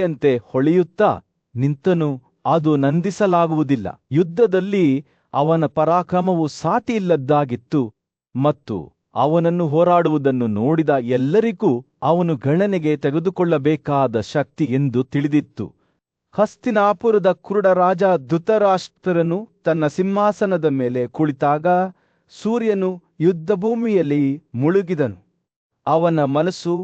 ಅಂತೆ ಹೊಳೆಯುತ್ತಾ ನಿಂತನು. ಅದು ನಂದಿಸಲಾಗುವುದಿಲ್ಲ. ಯುದ್ಧದಲ್ಲಿ ಅವನ ಪರಾಕ್ರಮವು ಸಾಟಿಯಿಲ್ಲದ್ದಾಗಿತ್ತು ಮತ್ತು ಅವನನ್ನು ಹೋರಾಡುವುದನ್ನು ನೋಡಿದ ಎಲ್ಲರಿಗೂ ಅವನು ಗಣನೆಗೆ ತೆಗೆದುಕೊಳ್ಳಬೇಕಾದ ಶಕ್ತಿ ಎಂದು ತಿಳಿದಿತ್ತು. ಹಸ್ತಿನಾಪುರದ ಕುರುಡ ರಾಜ ಧೃತರಾಷ್ಟ್ರನು ತನ್ನ ಸಿಂಹಾಸನದ ಮೇಲೆ ಕುಳಿತಾಗ ಸೂರ್ಯನು ಯುದ್ಧಭೂಮಿಯಲ್ಲಿ ಮುಳುಗಿದನು. ಅವನ ಮನಸ್ಸು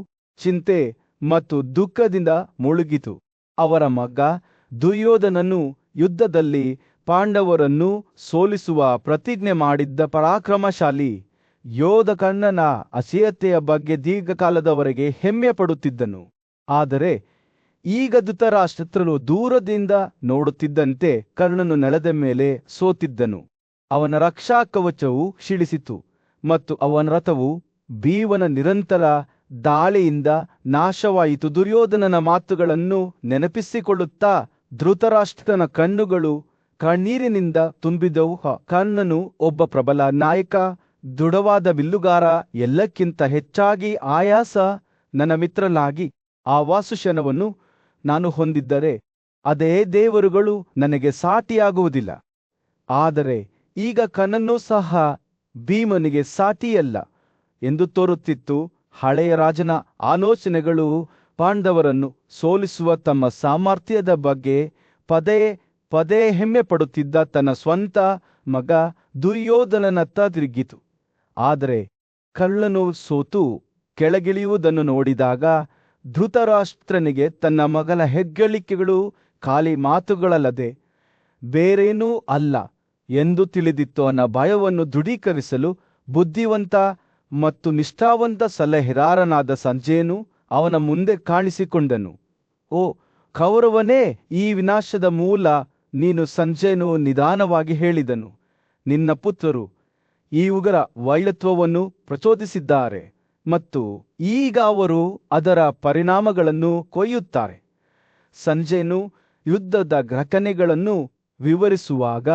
ಚಿಂತೆ ಮತ್ತು ದುಃಖದಿಂದ ಮುಳುಗಿತು. ಅವರ ಮಗ ದುರ್ಯೋಧನನು ಯುದ್ಧದಲ್ಲಿ ಪಾಂಡವರನ್ನು ಸೋಲಿಸುವ ಪ್ರತಿಜ್ಞೆ ಮಾಡಿದ್ದ ಪರಾಕ್ರಮಶಾಲಿ ಯೋಧಕರ್ಣನ ಅಸಹ್ಯತೆಯ ಬಗ್ಗೆ ದೀರ್ಘಕಾಲದವರೆಗೆ ಹೆಮ್ಮೆ ಪಡುತ್ತಿದ್ದನು. ಆದರೆ ಈಗ ಧೃತರಾಷ್ಟ್ರನು ದೂರದಿಂದ ನೋಡುತ್ತಿದ್ದಂತೆ ಕರ್ಣನು ನೆಲದ ಮೇಲೆ ಸೋತಿದ್ದನು. ಅವನ ರಕ್ಷಾ ಕವಚವು ಶಿಳಿಸಿತು ಮತ್ತು ಅವನ ರಥವು ಭೀಮನ ನಿರಂತರ ದಾಳಿಯಿಂದ ನಾಶವಾಯಿತು. ದುರ್ಯೋಧನನ ಮಾತುಗಳನ್ನು ನೆನಪಿಸಿಕೊಳ್ಳುತ್ತಾ ಧೃತರಾಷ್ಟ್ರನ ಕಣ್ಣುಗಳು ಕಣ್ಣೀರಿನಿಂದ ತುಂಬಿದವು. ಕರ್ಣನು ಒಬ್ಬ ಪ್ರಬಲ ನಾಯಕ, ದೃಢವಾದ ಬಿಲ್ಲುಗಾರ. ಎಲ್ಲಕ್ಕಿಂತ ಹೆಚ್ಚಾಗಿ ಆಯಾಸ ನನ್ನ ಮಿತ್ರನಾಗಿ ಆ ವಾಸುಕ್ಷಣವನ್ನು ನಾನು ಹೊಂದಿದ್ದರೆ ಅದೇ ದೇವರುಗಳು ನನಗೆ ಸಾಟಿಯಾಗುವುದಿಲ್ಲ. ಆದರೆ ಈಗ ಕರ್ಣನೂ ಸಹ ಭೀಮನಿಗೆ ಸಾಟಿಯಲ್ಲ ಎಂದು ತೋರುತ್ತಿತ್ತು. ಹಳೆಯ ರಾಜನ ಆಲೋಚನೆಗಳು ಪಾಂಡವರನ್ನು ಸೋಲಿಸುವ ತಮ್ಮ ಸಾಮರ್ಥ್ಯದ ಬಗ್ಗೆ ಪದೇ ಪದೇ ಹೆಮ್ಮೆ ಪಡುತ್ತಿದ್ದ ತನ್ನ ಸ್ವಂತ ಮಗ ದುರ್ಯೋಧನನತ್ತ ತಿರುಗಿತು. ಆದರೆ ಕರ್ಣನು ಸೋತು ಕೆಳಗಿಳಿಯುವುದನ್ನು ನೋಡಿದಾಗ ಧೃತರಾಷ್ಟ್ರನಿಗೆ ತನ್ನ ಮಗನ ಹೆಗ್ಗಳಿಕೆಗಳು ಖಾಲಿ ಮಾತುಗಳಲ್ಲದೆ ಬೇರೇನೂ ಅಲ್ಲ ಎಂದು ತಿಳಿದಿತ್ತು. ಅವನ ಭಯವನ್ನು ದೃಢೀಕರಿಸಲು ಬುದ್ಧಿವಂತ ಮತ್ತು ನಿಷ್ಠಾವಂತ ಸಲಹೆಗಾರನಾದ ಸಂಜಯನು ಅವನ ಮುಂದೆ ಕಾಣಿಸಿಕೊಂಡನು. ಓ ಕೌರವನೇ, ಈ ವಿನಾಶದ ಮೂಲ ನೀನು. ಸಂಜಯನು ನಿಧಾನವಾಗಿ ಹೇಳಿದನು, ನಿನ್ನ ಪುತ್ರರು ಈ ಉಗ್ರ ವೈರತ್ವವನ್ನು ಪ್ರಚೋದಿಸಿದ್ದಾರೆ ಮತ್ತು ಈಗ ಅವರು ಅದರ ಪರಿಣಾಮಗಳನ್ನು ಕೊಯ್ಯುತ್ತಾರೆ. ಸಂಜಯನು ಯುದ್ಧದ ಘಟನೆಗಳನ್ನು ವಿವರಿಸುವಾಗ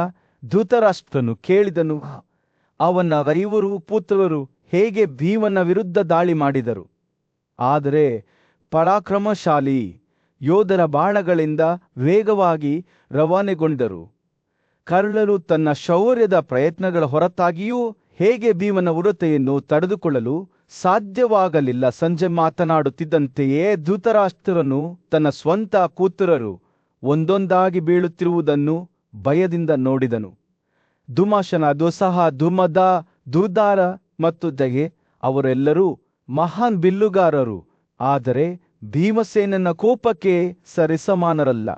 ಧೃತರಾಷ್ಟ್ರನು ಕೇಳಿದನು, ಅವನ 5 ಪುತ್ರರು ಹೇಗೆ ಭೀಮನ ವಿರುದ್ಧ ದಾಳಿ ಮಾಡಿದರು. ಆದರೆ ಪರಾಕ್ರಮಶಾಲಿ ಯೋಧರ ಬಾಣಗಳಿಂದ ವೇಗವಾಗಿ ರವಾನೆಗೊಂಡರು. ಕರ್ಣನು ತನ್ನ ಶೌರ್ಯದ ಪ್ರಯತ್ನಗಳ ಹೊರತಾಗಿಯೂ ಹೇಗೆ ಭೀಮನ ಉರತೆಯನ್ನು ತಡೆದುಕೊಳ್ಳಲು ಸಾಧ್ಯವಾಗಲಿಲ್ಲ. ಸಂಜೆ ಮಾತನಾಡುತ್ತಿದ್ದಂತೆಯೇ ಧೃತರಾಷ್ಟ್ರನು ತನ್ನ ಸ್ವಂತ ಪುತ್ರರು ಒಂದೊಂದಾಗಿ ಬೀಳುತ್ತಿರುವುದನ್ನು ಭಯದಿಂದ ನೋಡಿದನು. ದುಮಾಶನ, ದುಸ್ಸಹ, ದುಮದ, ದುರ್ಧಾರ ಮತ್ತು ದಯೆ ಅವರೆಲ್ಲರೂ ಮಹಾನ್ ಬಿಲ್ಲುಗಾರರು. ಆದರೆ ಭೀಮಸೇನನ ಕೋಪಕ್ಕೆ ಸರಿಸಮಾನರಲ್ಲ.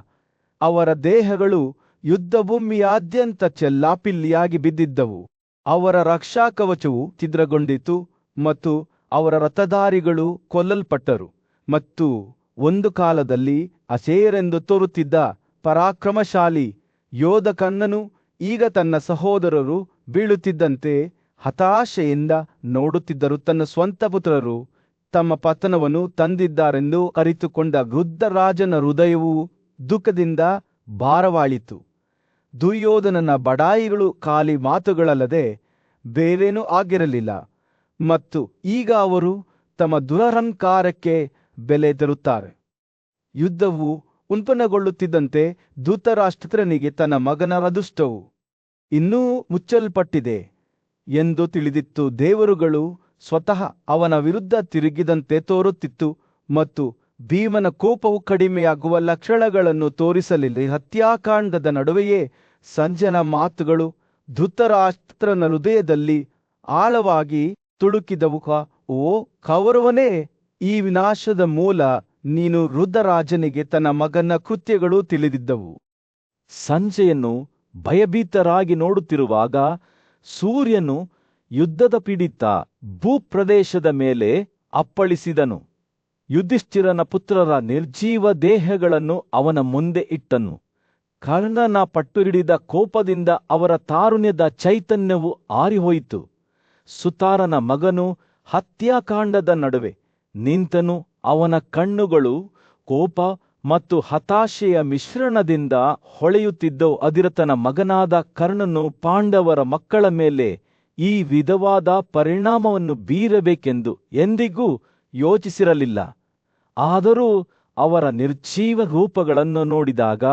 ಅವರ ದೇಹಗಳು ಯುದ್ಧಭೂಮಿಯಾದ್ಯಂತ ಚೆಲ್ಲಾಪಿಲ್ಲಿಯಾಗಿ ಬಿದ್ದಿದ್ದವು. ಅವರ ರಕ್ಷಾ ಕವಚವು ಛಿದ್ರಗೊಂಡಿತು ಮತ್ತು ಅವರ ರಥಧಾರಿಗಳು ಕೊಲ್ಲಲ್ಪಟ್ಟರು. ಮತ್ತು ಒಂದು ಕಾಲದಲ್ಲಿ ಅಜೇಯರೆಂದು ತೋರುತ್ತಿದ್ದ ಪರಾಕ್ರಮಶಾಲಿ ಯೋಧ ಕರ್ಣನು ಈಗ ತನ್ನ ಸಹೋದರರು ಬೀಳುತ್ತಿದ್ದಂತೆ ಹತಾಶೆಯಿಂದ ನೋಡುತ್ತಿದ್ದರು. ತನ್ನ ಸ್ವಂತ ಪುತ್ರರು ತಮ್ಮ ಪತನವನ್ನು ತಂದಿದ್ದಾರೆಂದು ಅರಿತುಕೊಂಡ ವೃದ್ಧ ರಾಜನ ಹೃದಯವು ದುಃಖದಿಂದ ಭಾರವಾಯಿತು. ದುರ್ಯೋಧನನ ಬಡಾಯಿಗಳು ಖಾಲಿ ಮಾತುಗಳಲ್ಲದೆ ಬೇರೇನೂ ಆಗಿರಲಿಲ್ಲ ಮತ್ತು ಈಗ ಅವರು ತಮ್ಮ ದುರಹಂಕಾರಕ್ಕೆ ಬೆಲೆ ತೆರುತ್ತಾರೆ. ಯುದ್ಧವು ಉಲ್ಬಣಗೊಳ್ಳುತ್ತಿದ್ದಂತೆ ಧೃತರಾಷ್ಟ್ರನಿಗೆ ತನ್ನ ಮಗನ ಅದೃಷ್ಟವು ಇನ್ನೂ ಮುಚ್ಚಲ್ಪಟ್ಟಿದೆ ಎಂದು ತಿಳಿದಿತ್ತು. ದೇವರುಗಳು ಸ್ವತಃ ಅವನ ವಿರುದ್ಧ ತಿರುಗಿದಂತೆ ತೋರುತ್ತಿತ್ತು ಮತ್ತು ಭೀಮನ ಕೋಪವು ಕಡಿಮೆಯಾಗುವ ಲಕ್ಷಣಗಳನ್ನು ತೋರಿಸಲಿಲ್ಲ. ಹತ್ಯಾಕಾಂಡದ ನಡುವೆಯೇ ಸಂಜಯನ ಮಾತುಗಳು ಧೃತರಾಷ್ಟ್ರನ ಹೃದಯದಲ್ಲಿ ಆಳವಾಗಿ ತುಳುಕಿದವು. ಓ ಕೌರವನೇ, ಈ ವಿನಾಶದ ಮೂಲ ನೀನು. ವೃದ್ಧರಾಜನಿಗೆ ತನ್ನ ಮಗನ ಕೃತ್ಯಗಳು ತಿಳಿದಿದ್ದವು. ಸಂಜಯನು ಭಯಭೀತರಾಗಿ ನೋಡುತ್ತಿರುವಾಗ ಸೂರ್ಯನು ಯುದ್ಧದ ಪೀಡಿತ ಭೂಪ್ರದೇಶದ ಮೇಲೆ ಅಪ್ಪಳಿಸಿದನು. ಯುಧಿಷ್ಠಿರನ ಪುತ್ರರ ನಿರ್ಜೀವ ದೇಹಗಳನ್ನು ಅವನ ಮುಂದೆ ಇಟ್ಟನು. ಕರ್ಣನ ಪಟ್ಟು ಹಿಡಿದ ಕೋಪದಿಂದ ಅವರ ತಾರುಣ್ಯದ ಚೈತನ್ಯವು ಆರಿಹೋಯಿತು. ಸುತಾರನ ಮಗನು ಹತ್ಯಾಕಾಂಡದ ನಡುವೆ ನಿಂತನು. ಅವನ ಕಣ್ಣುಗಳು ಕೋಪ ಮತ್ತು ಹತಾಶೆಯ ಮಿಶ್ರಣದಿಂದ ಹೊಳೆಯುತ್ತಿದ್ದವು. ಅಧಿರಥನ ಮಗನಾದ ಕರ್ಣನು ಪಾಂಡವರ ಮಕ್ಕಳ ಮೇಲೆ ಈ ವಿಧವಾದ ಪರಿಣಾಮವನ್ನು ಬೀರಬೇಕೆಂದು ಎಂದಿಗೂ ಯೋಚಿಸಿರಲಿಲ್ಲ. ಆದರೂ ಅವರ ನಿರ್ಜೀವ ರೂಪಗಳನ್ನು ನೋಡಿದಾಗ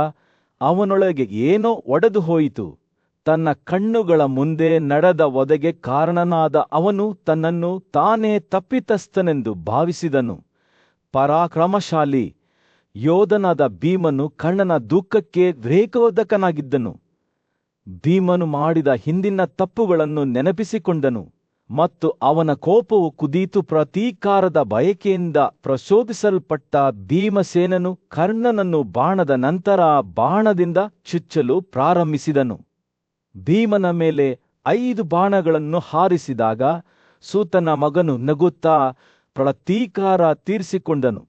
ಅವನೊಳಗೆ ಏನೋ ಒಡೆದು ಹೋಯಿತು. ತನ್ನ ಕಣ್ಣುಗಳ ಮುಂದೆ ನಡೆದ ವಧೆಗೆ ಕಾರಣನಾದ ಅವನು ತನ್ನನ್ನು ತಾನೇ ತಪ್ಪಿತಸ್ಥನೆಂದು ಭಾವಿಸಿದನು. ಪರಾಕ್ರಮಶಾಲಿ ಯೋಧನಾದ ಭೀಮನು ಕರ್ಣನ ದುಃಖಕ್ಕೆ ವೇಗೋದಕನಾಗಿದ್ದನು. ಭೀಮನು ಮಾಡಿದ ಹಿಂದಿನ ತಪ್ಪುಗಳನ್ನು ನೆನಪಿಸಿಕೊಂಡನು ಮತ್ತು ಅವನ ಕೋಪವು ಕುದೀತು. ಪ್ರತೀಕಾರದ ಬಯಕೆಯಿಂದ ಪ್ರಚೋದಿಸಲ್ಪಟ್ಟ ಭೀಮಸೇನನು ಕರ್ಣನನ್ನು ಬಾಣದ ನಂತರ ಬಾಣದಿಂದ ಚುಚ್ಚಲು ಪ್ರಾರಂಭಿಸಿದನು. ಭೀಮನ ಮೇಲೆ 5 ಬಾಣಗಳನ್ನು ಹಾರಿಸಿದಾಗ ಸೂತನ ಮಗನು ನಗುತ್ತಾ ಪ್ರತೀಕಾರ ತೀರಿಸಿಕೊಂಡನು.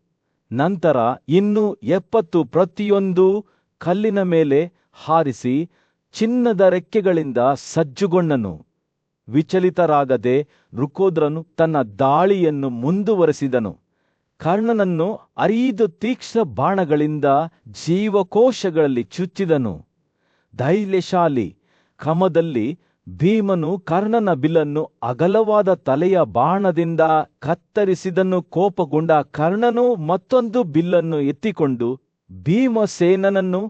ನಂತರ ಇನ್ನೂ 70 ಪ್ರತಿಯೊಂದು ಕಲ್ಲಿನ ಮೇಲೆ ಹಾರಿಸಿ ಚಿನ್ನದ ರೆಕ್ಕೆಗಳಿಂದ ಸಜ್ಜುಗೊಂಡನು. ವಿಚಲಿತರಾಗದೆ ವೃಕೋದ್ರನು ತನ್ನ ದಾಳಿಯನ್ನು ಮುಂದುವರೆಸಿದನು. ಕರ್ಣನನ್ನು 5 ತೀಕ್ಷ್ಣ ಬಾಣಗಳಿಂದ ಜೀವಕೋಶಗಳಲ್ಲಿ ಚುಚ್ಚಿದನು. ಧೈರ್ಯಶಾಲಿ ಕ್ರಮದಲ್ಲಿ ಭೀಮನು ಕರ್ಣನ ಬಿಲ್ಲನ್ನು ಅಗಲವಾದ ತಲೆಯ ಬಾಣದಿಂದ ಕತ್ತರಿಸಿದನು. ಕೋಪಗೊಂಡ ಕರ್ಣನು ಮತ್ತೊಂದು ಬಿಲ್ಲನ್ನು ಎತ್ತಿಕೊಂಡು ಭೀಮಸೇನನನ್ನು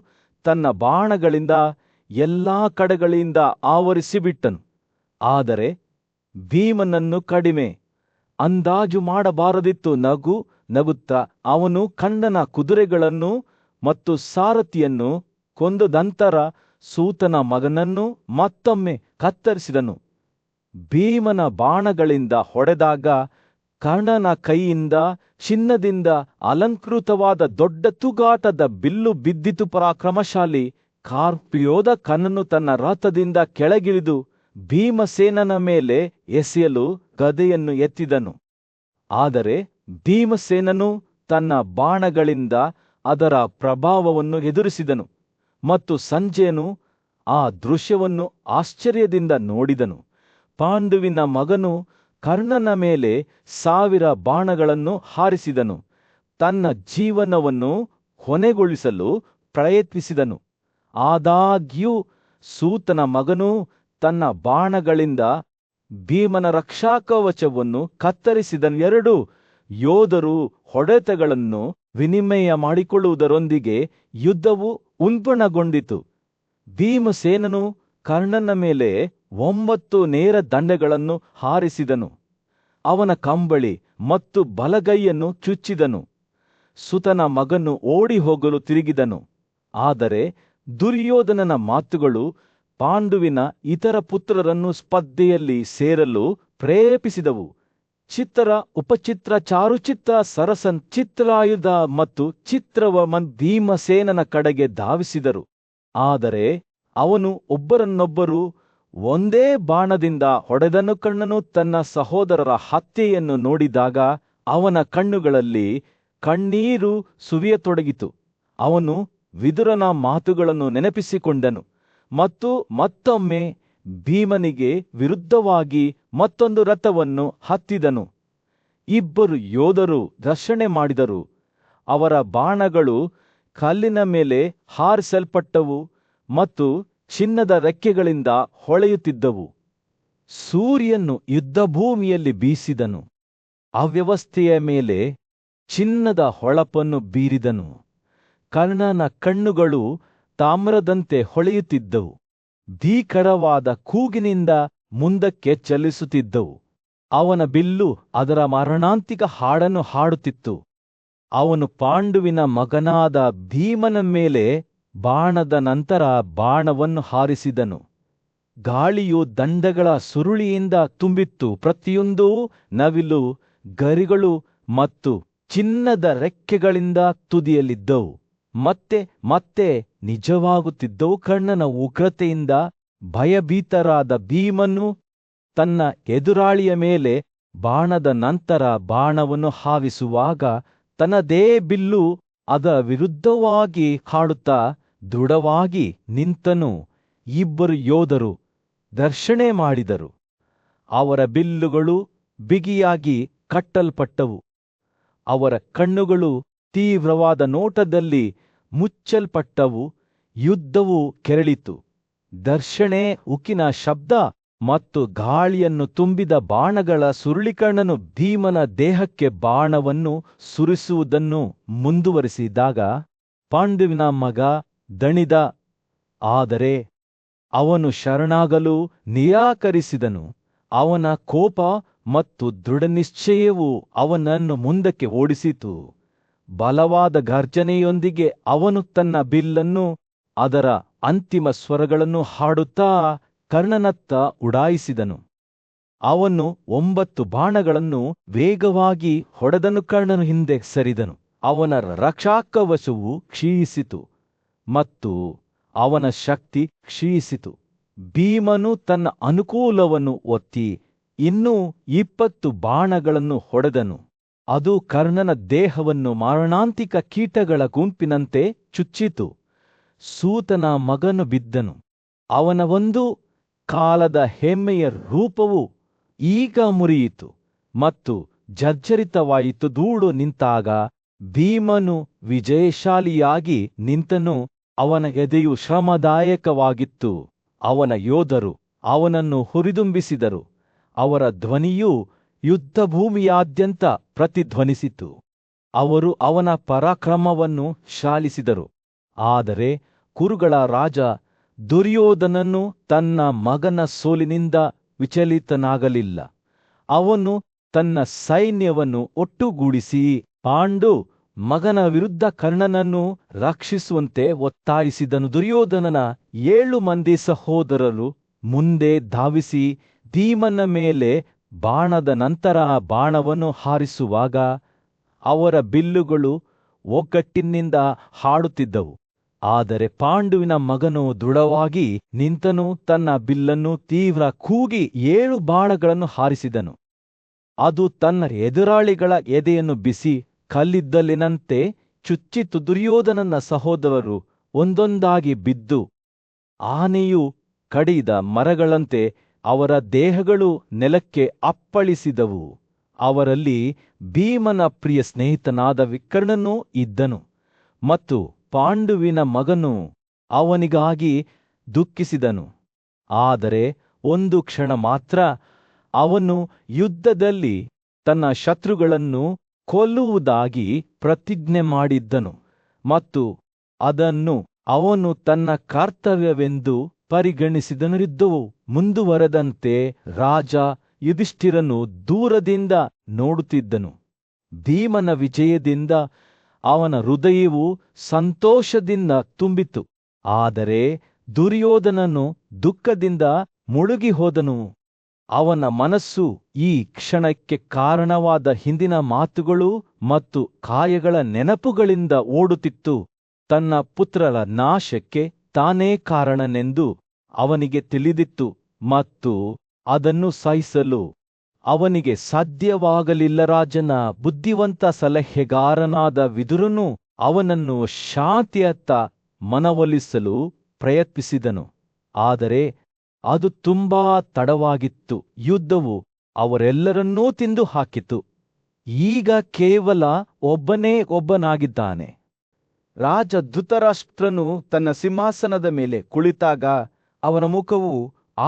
ತನ್ನ ಬಾಣಗಳಿಂದ ಎಲ್ಲಾ ಕಡೆಗಳಿಂದ ಆವರಿಸಿಬಿಟ್ಟನು. ಆದರೆ ಭೀಮನನ್ನು ಕಡಿಮೆ ಅಂದಾಜು ಮಾಡಬಾರದಿತ್ತು. ನಗುತ್ತಾ ಅವನು ಕರ್ಣನ ಕುದುರೆಗಳನ್ನು ಮತ್ತು ಸಾರಥಿಯನ್ನು ಕೊಂದ ನಂತರ ಸೂತನ ಮಗನನ್ನು ಮತ್ತೊಮ್ಮೆ ಕತ್ತರಿಸಿದನು. ಭೀಮನ ಬಾಣಗಳಿಂದ ಹೊಡೆದಾಗ ಕರ್ಣನ ಕೈಯಿಂದ ಚಿನ್ನದಿಂದ ಅಲಂಕೃತವಾದ ದೊಡ್ಡ ತೂಗಾಟದ ಬಿಲ್ಲು ಬಿದ್ದಿತು. ಪರಾಕ್ರಮಶಾಲಿ ಕಾರ್ಪಿಯೋದ ಕರ್ಣನು ತನ್ನ ರಥದಿಂದ ಕೆಳಗಿಳಿದು ಭೀಮಸೇನನ ಮೇಲೆ ಎಸೆಯಲು ಗದೆಯನ್ನು ಎತ್ತಿದನು. ಆದರೆ ಭೀಮಸೇನನು ತನ್ನ ಬಾಣಗಳಿಂದ ಅದರ ಪ್ರಭಾವವನ್ನು ಎದುರಿಸಿದನು ಮತ್ತು ಸಂಜಯನು ಆ ದೃಶ್ಯವನ್ನು ಆಶ್ಚರ್ಯದಿಂದ ನೋಡಿದನು. ಪಾಂಡುವಿನ ಮಗನು ಕರ್ಣನ ಮೇಲೆ 1000 ಬಾಣಗಳನ್ನು ಹಾರಿಸಿದನು. ತನ್ನ ಜೀವನವನ್ನು ಕೊನೆಗೊಳಿಸಲು ಪ್ರಯತ್ನಿಸಿದನು. ಆದಾಗ್ಯೂ ಸೂತನ ಮಗನು ತನ್ನ ಬಾಣಗಳಿಂದ ಭೀಮನ ರಕ್ಷಾಕವಚವನ್ನು ಕತ್ತರಿಸಿದನು. 2 ಯೋಧರು ಹೊಡೆತಗಳನ್ನು ವಿನಿಮಯ ಮಾಡಿಕೊಳ್ಳುವುದರೊಂದಿಗೆ ಯುದ್ಧವು ಉಲ್ಬಣಗೊಂಡಿತು. ಭೀಮಸೇನನು ಕರ್ಣನ ಮೇಲೆ 9 ನೇರ ದಂಡಗಳನ್ನು ಹಾರಿಸಿದನು. ಅವನ ಕಂಬಳಿ ಮತ್ತು ಬಲಗೈಯನ್ನು ಚುಚ್ಚಿದನು. ಸುತನ ಮಗನು ಓಡಿ ಹೋಗಲು ತಿರುಗಿದನು. ಆದರೆ ದುರ್ಯೋಧನನ ಮಾತುಗಳು ಪಾಂಡುವಿನ ಇತರ ಪುತ್ರರನ್ನು ಸ್ಪರ್ಧೆಯಲ್ಲಿ ಸೇರಲು ಪ್ರೇರೇಪಿಸಿದವು. ಚಿತ್ರ, ಉಪಚಿತ್ರ, ಚಾರುಚಿತ್ರ, ಸರಸನ್, ಚಿತ್ರಾಯುಧ ಮತ್ತು ಚಿತ್ರವರ್ಮನ್ ಭೀಮಸೇನನ ಕಡೆಗೆ ಧಾವಿಸಿದರು. ಆದರೆ ಅವನು ಒಬ್ಬರನ್ನೊಬ್ಬರು ಒಂದೇ ಬಾಣದಿಂದ ಹೊಡೆದನು. ಕರ್ಣನು ತನ್ನ ಸಹೋದರರ ಹತ್ಯೆಯನ್ನು ನೋಡಿದಾಗ ಅವನ ಕಣ್ಣುಗಳಲ್ಲಿ ಕಣ್ಣೀರು ಸುರಿಯತೊಡಗಿತು. ಅವನು ವಿದುರನ ಮಾತುಗಳನ್ನು ನೆನಪಿಸಿಕೊಂಡನು ಮತ್ತು ಮತ್ತೊಮ್ಮೆ ಭೀಮನಿಗೆ ವಿರುದ್ಧವಾಗಿ ಮತ್ತೊಂದು ರಥವನ್ನು ಹತ್ತಿದನು. 2 ಯೋಧರು ಘರ್ಷಣೆ ಮಾಡಿದರು. ಅವರ ಬಾಣಗಳು ಕಲ್ಲಿನ ಮೇಲೆ ಹಾರಿಸಲ್ಪಟ್ಟವು ಮತ್ತು ಚಿನ್ನದ ರೆಕ್ಕೆಗಳಿಂದ ಹೊಳೆಯುತ್ತಿದ್ದವು. ಸೂರ್ಯನು ಯುದ್ಧಭೂಮಿಯಲ್ಲಿ ಬೀಸಿದನು. ಅವ್ಯವಸ್ಥೆಯ ಮೇಲೆ ಚಿನ್ನದ ಹೊಳಪನ್ನು ಬೀರಿದನು. ಕರ್ಣನ ಕಣ್ಣುಗಳು ತಾಮ್ರದಂತೆ ಹೊಳೆಯುತ್ತಿದ್ದವು. ಭೀಕರವಾದ ಕೂಗಿನಿಂದ ಮುಂದಕ್ಕೆ ಚಲಿಸುತ್ತಿದ್ದವು. ಅವನ ಬಿಲ್ಲು ಅದರ ಮಾರಣಾಂತಿಕ ಹಾಡನ್ನು ಹಾಡುತ್ತಿತ್ತು. ಅವನು ಪಾಂಡುವಿನ ಮಗನಾದ ಭೀಮನ ಮೇಲೆ ಬಾಣದ ನಂತರ ಬಾಣವನ್ನು ಹಾರಿಸಿದನು. ಗಾಳಿಯು ದಂಡಗಳ ಸುರುಳಿಯಿಂದ ತುಂಬಿತ್ತು. ಪ್ರತಿಯೊಂದೂ ನವಿಲು ಗರಿಗಳು ಮತ್ತು ಚಿನ್ನದ ರೆಕ್ಕೆಗಳಿಂದ ತುದಿಯಲ್ಲಿದ್ದವು. ಮತ್ತೆ ನಿಜವಾಗುತ್ತಿದ್ದವು. ಕರ್ಣನ ಉಗ್ರತೆಯಿಂದ ಭಯಭೀತರಾದ ಭೀಮನು ತನ್ನ ಎದುರಾಳಿಯ ಮೇಲೆ ಬಾಣದ ನಂತರ ಬಾಣವನ್ನು ಹಾರಿಸುವಾಗ ತನ್ನದೇ ಬಿಲ್ಲು ಅದರ ವಿರುದ್ಧವಾಗಿ ಹಾಡುತ್ತಾ ದೃಢವಾಗಿ ನಿಂತನು. 2 ಯೋಧರು ಘರ್ಷಣೆ ಮಾಡಿದರು. ಅವರ ಬಿಲ್ಲುಗಳು ಬಿಗಿಯಾಗಿ ಕಟ್ಟಲ್ಪಟ್ಟವು. ಅವರ ಕಣ್ಣುಗಳು ತೀವ್ರವಾದ ನೋಟದಲ್ಲಿ ಮುಚ್ಚಲ್ಪಟ್ಟವು. ಯುದ್ಧವು ಕೆರಳಿತು. ಘರ್ಷಣೆ, ಉಕ್ಕಿನ ಶಬ್ದ ಮತ್ತು ಗಾಳಿಯನ್ನು ತುಂಬಿದ ಬಾಣಗಳ ಸುರುಳಿಕರ್ಣನು ಭೀಮನ ದೇಹಕ್ಕೆ ಬಾಣವನ್ನು ಸುರಿಸುವುದನ್ನು ಮುಂದುವರಿಸಿದಾಗ ಪಾಂಡುವಿನ ಮಗ ದಣಿದ. ಆದರೆ ಅವನು ಶರಣಾಗಲು ನಿರಾಕರಿಸಿದನು. ಅವನ ಕೋಪ ಮತ್ತು ದೃಢನಿಶ್ಚಯವು ಅವನನ್ನು ಮುಂದಕ್ಕೆ ಓಡಿಸಿತು. ಬಲವಾದ ಗರ್ಜನೆಯೊಂದಿಗೆ ಅವನು ತನ್ನ ಬಿಲ್ಲನ್ನು ಅದರ ಅಂತಿಮ ಸ್ವರಗಳನ್ನು ಹಾಡುತ್ತಾ ಕರ್ಣನತ್ತ ಉಡಾಯಿಸಿದನು. ಅವನು 9 ಬಾಣಗಳನ್ನು ವೇಗವಾಗಿ ಹೊಡೆದನು. ಕರ್ಣನು ಹಿಂದೆ ಸರಿದನು. ಅವನ ರಕ್ಷಾಕವಚವು ಕ್ಷೀಣಿಸಿತು ಮತ್ತು ಅವನ ಶಕ್ತಿ ಕ್ಷೀಣಿಸಿತು. ಭೀಮನು ತನ್ನ ಅನುಕೂಲವನ್ನು ಒತ್ತಿ ಇನ್ನೂ 20 ಬಾಣಗಳನ್ನು ಹೊಡೆದನು. ಅದು ಕರ್ಣನ ದೇಹವನ್ನು ಮಾರಣಾಂತಿಕ ಕೀಟಗಳ ಗುಂಪಿನಂತೆ ಚುಚ್ಚಿತು. ಸೂತನ ಮಗನು ಬಿದ್ದನು. ಅವನ ಒಂದು ಕಾಲದ ಹೆಮ್ಮೆಯ ರೂಪವು ಈಗ ಮುರಿಯಿತು ಮತ್ತು ಜರ್ಜರಿತವಾಯಿತು. ಧೂಳು ನಿಂತಾಗ ಭೀಮನು ವಿಜಯಶಾಲಿಯಾಗಿ ನಿಂತನು. ಅವನ ಎದೆಯು ಶ್ರಮದಾಯಕವಾಗಿತ್ತು. ಅವನ ಯೋಧರು ಅವನನ್ನು ಹುರಿದುಂಬಿಸಿದರು. ಅವರ ಧ್ವನಿಯು ಯುದ್ಧಭೂಮಿಯಾದ್ಯಂತ ಪ್ರತಿಧ್ವನಿಸಿತು. ಅವರು ಅವನ ಪರಾಕ್ರಮವನ್ನು ಶ್ಲಾಘಿಸಿದರು. ಆದರೆ ಕುರುಗಳ ರಾಜ ದುರ್ಯೋಧನನು ತನ್ನ ಮಗನ ಸೋಲಿನಿಂದ ವಿಚಲಿತನಾಗಲಿಲ್ಲ. ಅವನು ತನ್ನ ಸೈನ್ಯವನ್ನು ಒಟ್ಟುಗೂಡಿಸಿ ಪಾಂಡು ಮಗನ ವಿರುದ್ಧ ಕರ್ಣನನ್ನು ರಕ್ಷಿಸುವಂತೆ ಒತ್ತಾಯಿಸಿದನು. ದುರ್ಯೋಧನನ 7 ಮಂದಿ ಸಹೋದರರು ಮುಂದೆ ಧಾವಿಸಿ ಭೀಮನ ಮೇಲೆ ಬಾಣದ ನಂತರ ಬಾಣವನ್ನು ಹಾರಿಸುವಾಗ ಅವರ ಬಿಲ್ಲುಗಳು ಒಗ್ಗಟ್ಟಿನಿಂದ ಹಾಡುತ್ತಿದ್ದವು. ಆದರೆ ಪಾಂಡುವಿನ ಮಗನು ದೃಢವಾಗಿ ನಿಂತನು. ತನ್ನ ಬಿಲ್ಲನ್ನು ತೀವ್ರ ಕೂಗಿ 7 ಬಾಣಗಳನ್ನು ಹಾರಿಸಿದನು. ಅದು ತನ್ನ ಎದುರಾಳಿಗಳ ಎದೆಯನ್ನು ಬಿಸಿ ಕಲ್ಲಿದ್ದಲಿನಂತೆ ಚುಚ್ಚಿತು. ದುರ್ಯೋಧನನ ಸಹೋದರರು ಒಂದೊಂದಾಗಿ ಬಿದ್ದು ಆನೆಯು ಕಡಿದ ಮರಗಳಂತೆ ಅವರ ದೇಹಗಳು ನೆಲಕ್ಕೆ ಅಪ್ಪಳಿಸಿದವು. ಅವರಲ್ಲಿ ಭೀಮನ ಪ್ರಿಯ ಸ್ನೇಹಿತನಾದ ವಿಕರ್ಣನೂ ಇದ್ದನು ಮತ್ತು ಪಾಂಡುವಿನ ಮಗನು ಅವನಿಗಾಗಿ ದುಃಖಿಸಿದನು. ಆದರೆ ಒಂದು ಕ್ಷಣ ಮಾತ್ರ ಅವನು ಯುದ್ಧದಲ್ಲಿ ತನ್ನ ಶತ್ರುಗಳನ್ನು ಕೊಲ್ಲುವುದಾಗಿ ಪ್ರತಿಜ್ಞೆ ಮಾಡಿದ್ದನು ಮತ್ತು ಅದನ್ನು ಅವನು ತನ್ನ ಕರ್ತವ್ಯವೆಂದು ಪರಿಗಣಿಸಿದನು. ಯುದ್ಧವು ಮುಂದುವರೆದಂತೆ ರಾಜ ಯುಧಿಷ್ಠಿರನು ದೂರದಿಂದ ನೋಡುತ್ತಿದ್ದನು. ಭೀಮನ ವಿಜಯದಿಂದ ಅವನ ಹೃದಯವು ಸಂತೋಷದಿಂದ ತುಂಬಿತು. ಆದರೆ ದುರ್ಯೋಧನನು ದುಃಖದಿಂದ ಮುಳುಗಿ ಹೋದನು. ಅವನ ಮನಸ್ಸು ಈ ಕ್ಷಣಕ್ಕೆ ಕಾರಣವಾದ ಹಿಂದಿನ ಮಾತುಗಳು ಮತ್ತು ಕಾಯಗಳ ನೆನಪುಗಳಿಂದ ಓಡುತ್ತಿತ್ತು. ತನ್ನ ಪುತ್ರರ ನಾಶಕ್ಕೆ ತಾನೇ ಕಾರಣನೆಂದು ಅವನಿಗೆ ತಿಳಿದಿತ್ತು ಮತ್ತು ಅದನ್ನು ಸಹಿಸಲು ಅವನಿಗೆ ಸಾಧ್ಯವಾಗಲಿಲ್ಲ. ರಾಜನ ಬುದ್ಧಿವಂತ ಸಲಹೆಗಾರನಾದ ವಿದುರನು ಅವನನ್ನು ಶಾಂತಿಯತ್ತ ಮನವೊಲಿಸಲು ಪ್ರಯತ್ನಿಸಿದನು. ಆದರೆ ಅದು ತುಂಬಾ ತಡವಾಗಿತ್ತು. ಯುದ್ಧವು ಅವರೆಲ್ಲರನ್ನೂ ತಿಂದು ಹಾಕಿತು. ಈಗ ಕೇವಲ ಒಬ್ಬನೇ ಒಬ್ಬನಾಗಿದ್ದಾನೆ. ರಾಜ ಧೃತರಾಷ್ಟ್ರನು ತನ್ನ ಸಿಂಹಾಸನದ ಮೇಲೆ ಕುಳಿತಾಗ ಅವನ ಮುಖವು